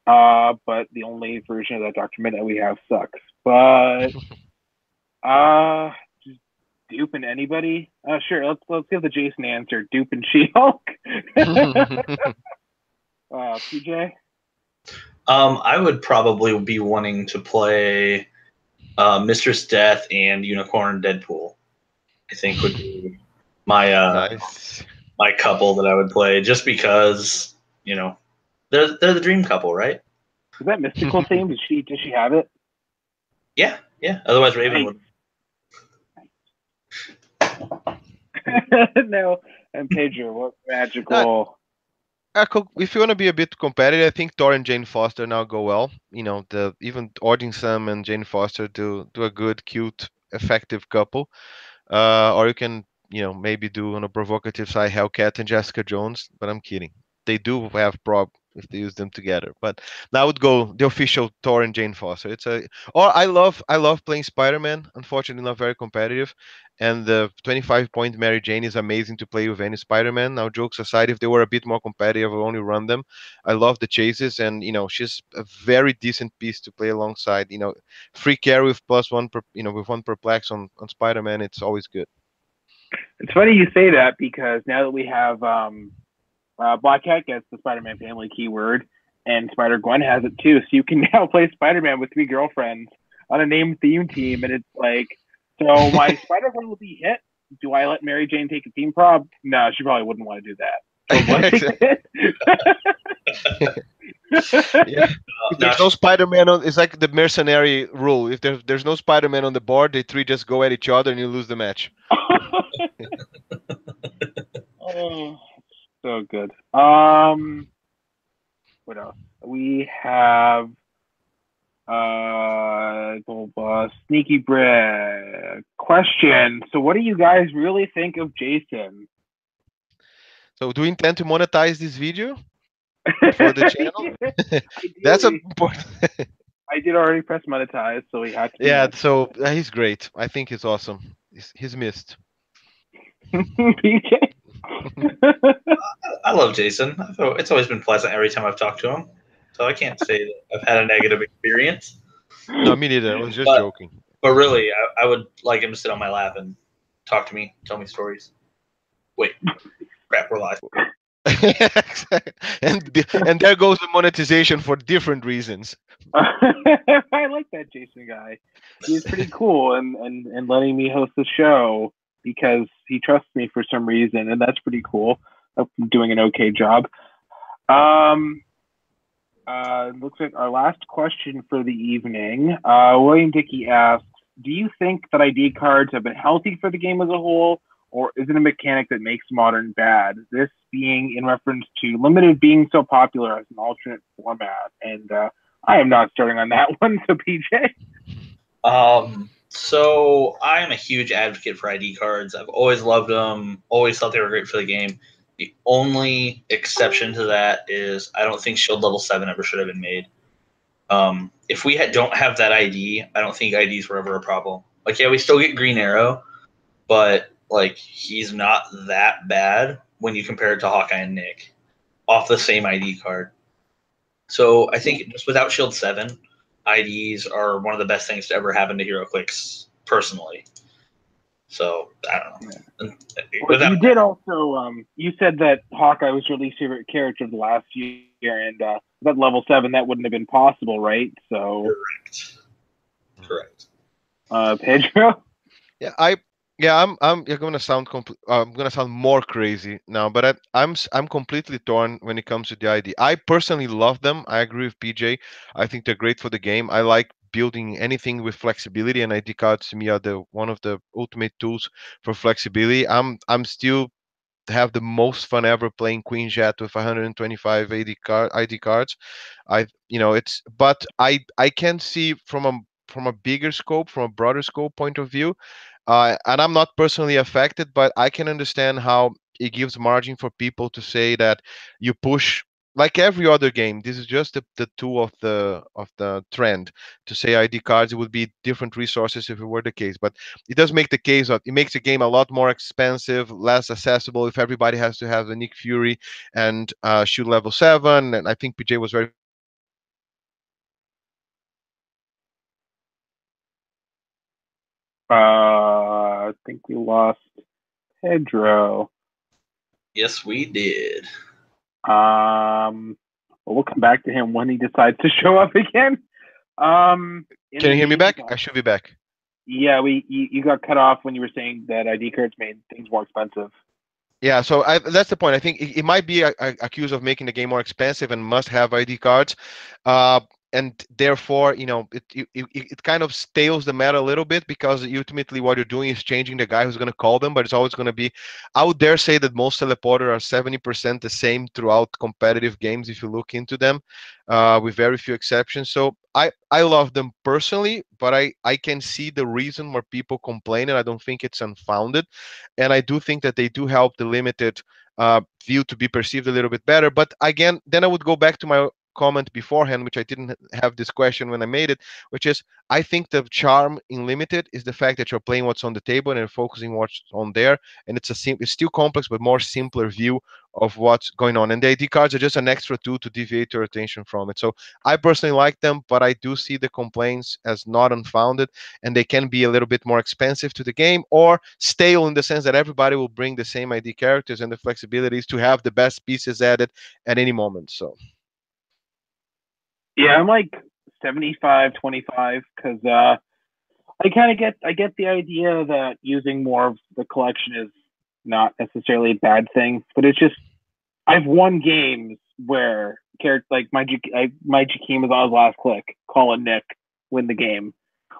But the only version of that Dr. Midnight we have sucks. But just Dupe and anybody. Sure, let's give the Jason answer. Dupe and She-Hulk. PJ. I would probably be wanting to play Mistress Death and Unicorn Deadpool. I think would be my Nice. my couple that I would play, just because they're the dream couple, right? Is that mystical theme? Does she have it? Yeah. Otherwise, Raven would. No. And Pedro, what magical? If you want to be a bit competitive, I think Thor and Jane Foster now go well. Even Odinson and Jane Foster do a good, cute, effective couple. Or you can maybe do on a provocative side Hellcat and Jessica Jones, but I'm kidding. They do have prob if they use them together. But now I would go the official Thor and Jane Foster. Or I love playing Spider-Man. Unfortunately, not very competitive. And the 25-point Mary Jane is amazing to play with any Spider-Man. Now, jokes aside, if they were a bit more competitive, I'll only run them. I love the chases, and she's a very decent piece to play alongside. Free carry with +1 with 1 perplex on Spider-Man, it's always good. It's funny you say that because now that we have Black Cat gets the Spider-Man family keyword, and Spider-Gwen has it too, so you can now play Spider-Man with 3 girlfriends on a named theme team, and it's like, so my Spider-Gwen will be hit. Do I let Mary Jane take a team prob? No, she probably wouldn't want to do that. Yeah. If there's no Spider-Man on, it's like the mercenary rule. If there's no Spider-Man on the board, the 3 just go at each other and you lose the match. Oh, so good. what else? We have Sneaky Bread question. So, what do you guys really think of Jason? So, do we intend to monetize this video for the channel? That's a important. I did already press monetize, so we had to. Yeah, so he's great. I think he's awesome. He's missed. PJ. I love Jason. It's always been pleasant every time I've talked to him. So I can't say that I've had a negative experience. No, me neither. I was just joking. But really, I would like him to sit on my lap and talk to me, tell me stories. Wait, crap, we're live. and there goes the monetization for different reasons. I like that Jason guy. He's pretty cool and letting me host the show because he trusts me for some reason, and that's pretty cool. I'm doing an okay job. Looks like our last question for the evening. William Dickey asks, do you think that ID cards have been healthy for the game as a whole, or is it a mechanic that makes Modern bad? This being in reference to Limited being so popular as an alternate format. And I am not starting on that one, so PJ. So I am a huge advocate for ID cards. I've always loved them, always thought they were great for the game. The only exception to that is I don't think Shield Level 7 ever should have been made. If we don't have that ID, I don't think IDs were ever a problem. Like, yeah, we still get Green Arrow, but like he's not that bad when you compare it to Hawkeye and Nick off the same ID card. So I think just without Shield 7, IDs are one of the best things to ever happen to Heroclix, personally. So I don't know. Well, you did also you said that Hawkeye was your least favorite character of the last year, and that level 7 that wouldn't have been possible, right? So correct. Pedro. I'm gonna sound I'm gonna sound more crazy now, but I'm completely torn when it comes to the ID. I personally love them. I agree with PJ. I think they're great for the game. I like building anything with flexibility, and ID cards to me are one of the ultimate tools for flexibility. I'm still have the most fun ever playing Queen Jet with 125 ID cards. But I can see from a bigger scope, from a broader scope point of view, and I'm not personally affected, but I can understand how it gives margin for people to say that you push like every other game. This is just the tool of the trend to say ID cards. It would be different resources if it were the case, but it does make the case of it makes the game a lot more expensive, less accessible if everybody has to have the Nick Fury and shoot level 7. And I think PJ was very I think we lost Pedro. Yes, we did. Well, we'll come back to him when he decides to show up again. Can you hear me back? I should be back. Yeah, you got cut off when you were saying that ID cards made things more expensive. Yeah, so that's the point. I think it might be accused of making the game more expensive and must have ID cards. And therefore, it kind of stales the meta a little bit, because ultimately what you're doing is changing the guy who's going to call them, but it's always going to be, I would dare say that most teleporters are 70% the same throughout competitive games if you look into them, with very few exceptions. So I love them personally, but I can see the reason where people complain, and I don't think it's unfounded. And I do think that they do help the limited view to be perceived a little bit better. But again, then I would go back to my comment beforehand, which I didn't have this question when I made it, which is I think the charm in limited is the fact that you're playing what's on the table and focusing what's on there, and it's still complex but more simpler view of what's going on. And the ID cards are just an extra tool to deviate your attention from it. So I personally like them, but I do see the complaints as not unfounded, and they can be a little bit more expensive to the game or stale in the sense that everybody will bring the same ID characters, and the flexibility is to have the best pieces added at any moment. So. Yeah, I'm like 75-25 because I kind of get the idea that using more of the collection is not necessarily a bad thing, but it's just I've won games where like my Jakeem is on his last click, call a Nick, win the game.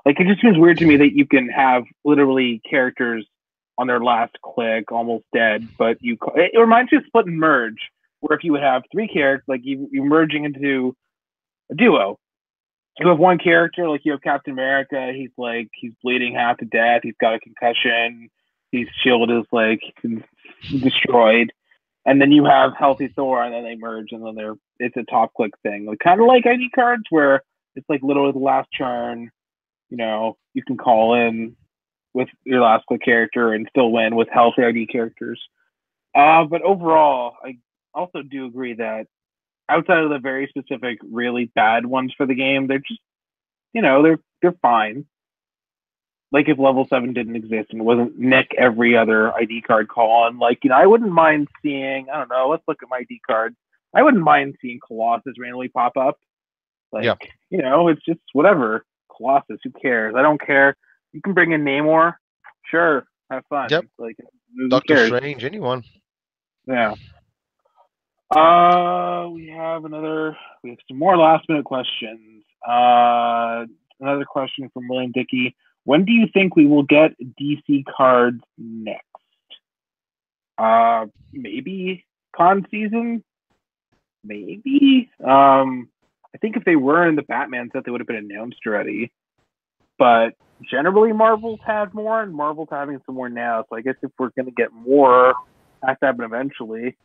Like, it just seems weird to me that you can have literally characters on their last click, almost dead, but it reminds me of Split and Merge, Where if you would have three characters, like you merging into a duo, you have one character, like you have Captain America. He's bleeding half to death. He's got a concussion. His shield is like destroyed. And then you have healthy Thor, and then they merge, and then it's a top click thing, like kind of like ID cards, where it's like literally the last turn. You can call in with your last click character and still win with healthy ID characters. But overall, I also do agree that outside of the very specific, really bad ones for the game, they're just, they're fine. Like if level 7 didn't exist and it wasn't Nick every other ID card call on, like, I wouldn't mind seeing, I don't know, let's look at my ID cards. I wouldn't mind seeing Colossus randomly pop up. Like, it's just whatever. Colossus, who cares? I don't care. You can bring in Namor. Sure, have fun. Yep. Like, Doctor Strange, anyone. Yeah. We have some more last minute questions. Another question from William Dickey. When do you think we will get DC cards next? Maybe con season? Maybe. I think if they were in the Batman set, they would have been announced already. But generally, Marvel's had more, and Marvel's having some more now. So I guess if we're going to get more, it has to happen eventually.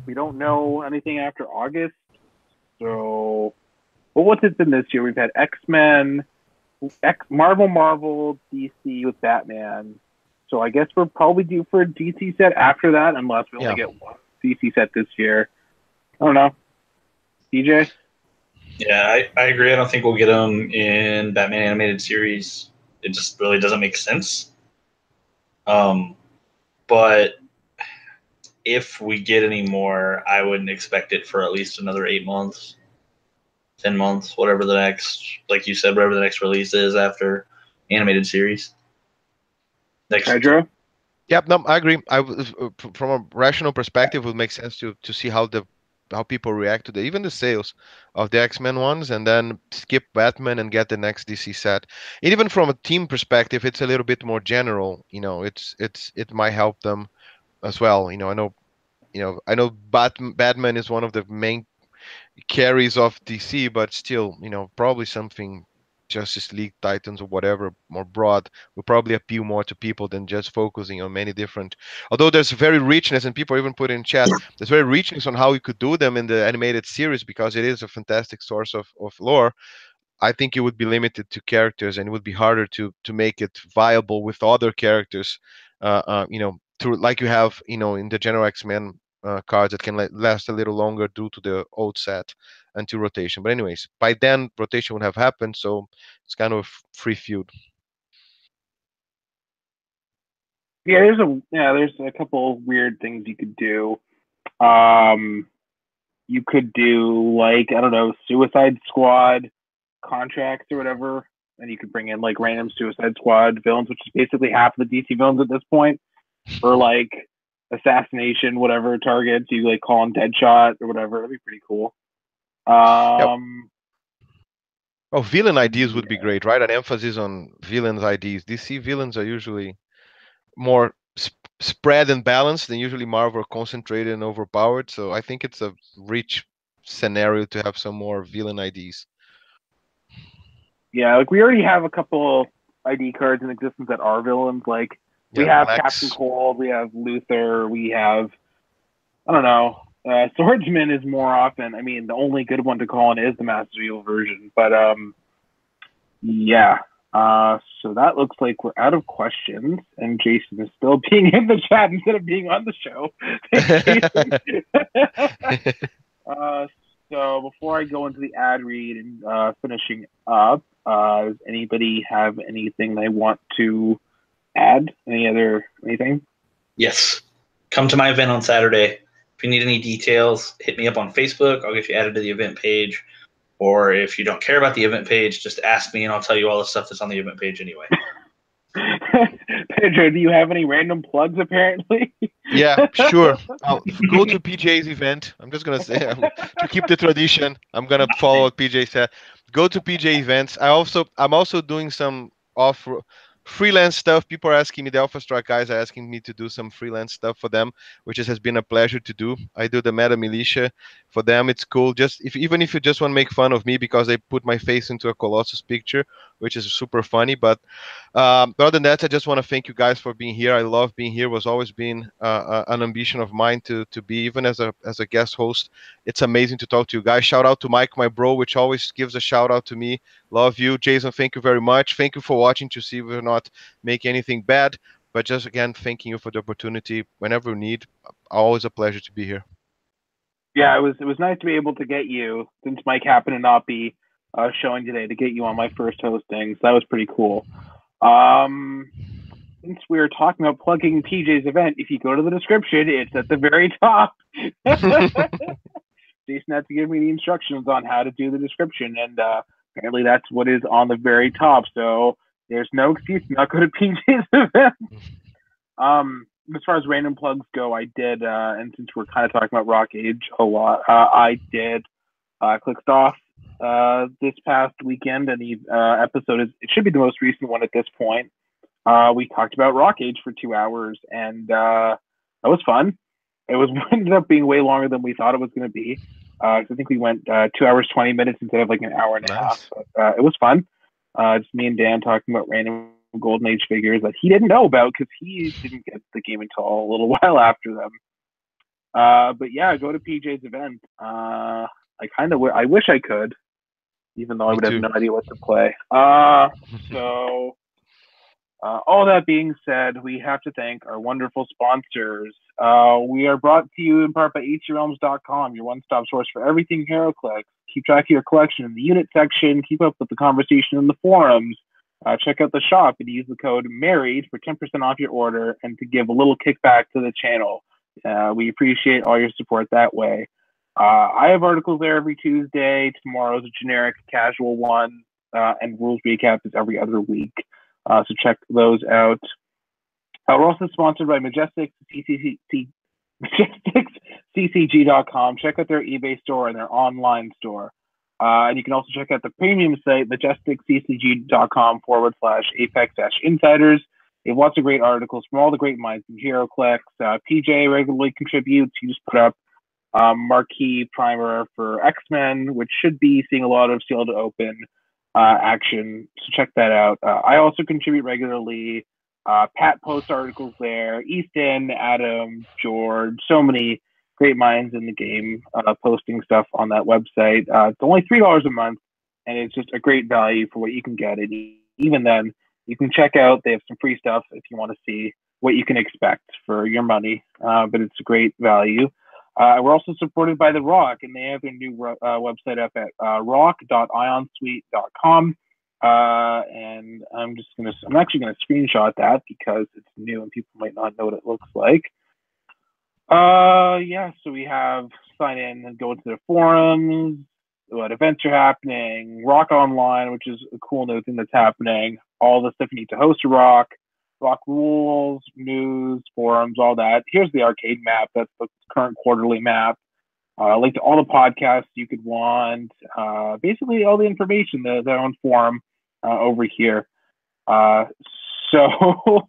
We don't know anything after August. So, well, what's it been this year? We've had X-Men, Marvel, DC with Batman. So I guess we're probably due for a DC set after that, unless we only get one DC set this year. I don't know. DJ? Yeah, I agree. I don't think we'll get them in Batman animated series. It just really doesn't make sense. But if we get any more, I wouldn't expect it for at least another 8 months, 10 months, whatever the next, like you said, whatever the next release is after animated series. Pedro? Yep, no, I agree. From a rational perspective, it would make sense to see how people react to even the sales of the X-Men ones, and then skip Batman and get the next DC set. And even from a team perspective, it's a little bit more general. It might help them as well. I know Batman is one of the main carries of DC, but still, probably something Justice League, Titans, or whatever more broad will probably appeal more to people than just focusing on many different. Although there's very richness, and people even put in chat, there's very richness on how you could do them in the animated series, because it is a fantastic source of lore. I think it would be limited to characters, and it would be harder to make it viable with other characters. To like you have in the general X-Men cards that can last a little longer due to the old set and to rotation. But anyways, by then rotation would have happened, so it's kind of free feud. Yeah, there's a couple weird things you could do. You could do, like, I don't know, Suicide Squad contracts or whatever, and you could bring in like random Suicide Squad villains, which is basically half of the DC villains at this point, or like assassination, whatever targets. You like call in Deadshot or whatever. That'd be pretty cool. Villain IDs would be great, right? An emphasis on villains IDs. DC villains are usually more spread and balanced than usually Marvel, concentrated and overpowered. So I think it's a rich scenario to have some more villain IDs. Yeah, like we already have a couple ID cards in existence that are villains. Like we have Lex. Captain Cold, we have Luthor, we have, I don't know, Swordsman is more often. I mean, the only good one to call in is the Master of Evil version. But yeah. So that looks like we're out of questions, and Jason is still being in the chat instead of being on the show. So before I go into the ad read and finishing up, does anybody have anything they want to add? Anything? Yes. Come to my event on Saturday. If you need any details, hit me up on Facebook. I'll get you added to the event page. Or if you don't care about the event page, just ask me and I'll tell you all the stuff that's on the event page anyway. Pedro, do you have any random plugs apparently? Yeah, sure. Go to PJ's event. I'm just going to say, to keep the tradition, I'm going to follow what PJ said. Go to PJ events. I'm also doing some freelance stuff. People are asking me, the Alpha Strike guys are asking me to do some freelance stuff for them, which has been a pleasure to do. I do the Meta Militia for them. It's cool. Just even if you just want to make fun of me because they put my face into a Colossus picture, which is super funny. But other than that, I just want to thank you guys for being here. I love being here. Was always been an ambition of mine to be even as a guest host. It's amazing to talk to you guys. Shout out to Mike, my bro, which always gives a shout out to me. Love you, Jason. Thank you very much. Thank you for watching to see we're not making anything bad, but just again thanking you for the opportunity. Whenever you need, always a pleasure to be here. Yeah, it was nice to be able to get you, since Mike happened to not be showing today, to get you on my first hosting. So that was pretty cool. Since we were talking about plugging PJ's event, if you go to the description, it's at the very top. Jason had to give me the instructions on how to do the description, and apparently that's what is on the very top. So there's no excuse to not go to PJ's event. As far as random plugs go, I did, and since we're kind of talking about ROC Age a lot, I did Clixed off this past weekend, and the episode it should be the most recent one at this point. We talked about ROC Age for 2 hours, and that was fun. It ended up being way longer than we thought it was going to be. I think we went 2 hours 20 minutes instead of like an hour and a half. But, it was fun. Just me and Dan talking about random Golden Age figures that he didn't know about because he didn't get the game until a little while after them. But yeah, go to PJ's event. I wish I could, even though I would have no idea what to play. So all that being said, we have to thank our wonderful sponsors. We are brought to you in part by HCRealms.com, your one-stop source for everything Heroclix. Keep track of your collection in the unit section. Keep up with the conversation in the forums. Check out the shop and use the code MARRIED for 10% off your order and to give a little kickback to the channel. We appreciate all your support that way. I have articles there every Tuesday. Tomorrow's a generic casual one, and rules recap is every other week. So check those out. We're also sponsored by MajesticCCG.com. Check out their eBay store and their online store. And you can also check out the premium site, MajesticCCG.com/Apex-Insiders. They have lots of great articles from all the great minds in Heroclix. PJ regularly contributes. He just put up Marquee Primer for X-Men, which should be seeing a lot of sealed to open action. So check that out. I also contribute regularly. Pat posts articles there. Easton, Adam, George, so many great minds in the game posting stuff on that website. It's only $3 a month, and it's just a great value for what you can get. And even then, you can check out. They have some free stuff if you want to see what you can expect for your money. But it's a great value. We're also supported by the ROC, and they have their new website up at roc.ionsuite.com. And I'm actually gonna screenshot that because it's new and people might not know what it looks like. Yeah, so we have sign in and go into the forums, what events are happening, ROC Online, which is a cool new thing that's happening, all the stuff you need to host a ROC rules, news, forums, all that. Here's the arcade map. That's the current quarterly map. Link to all the podcasts you could want. Basically, all the information, their own forum over here. So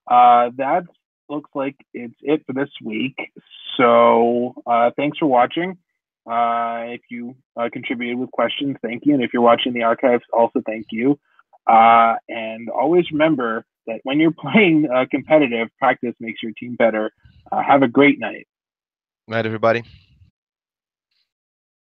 that looks like it's it for this week. So thanks for watching. If you contributed with questions, thank you. And if you're watching the archives, also thank you. And always remember that when you're playing competitive, practice makes your team better. Have a great night. Night, everybody.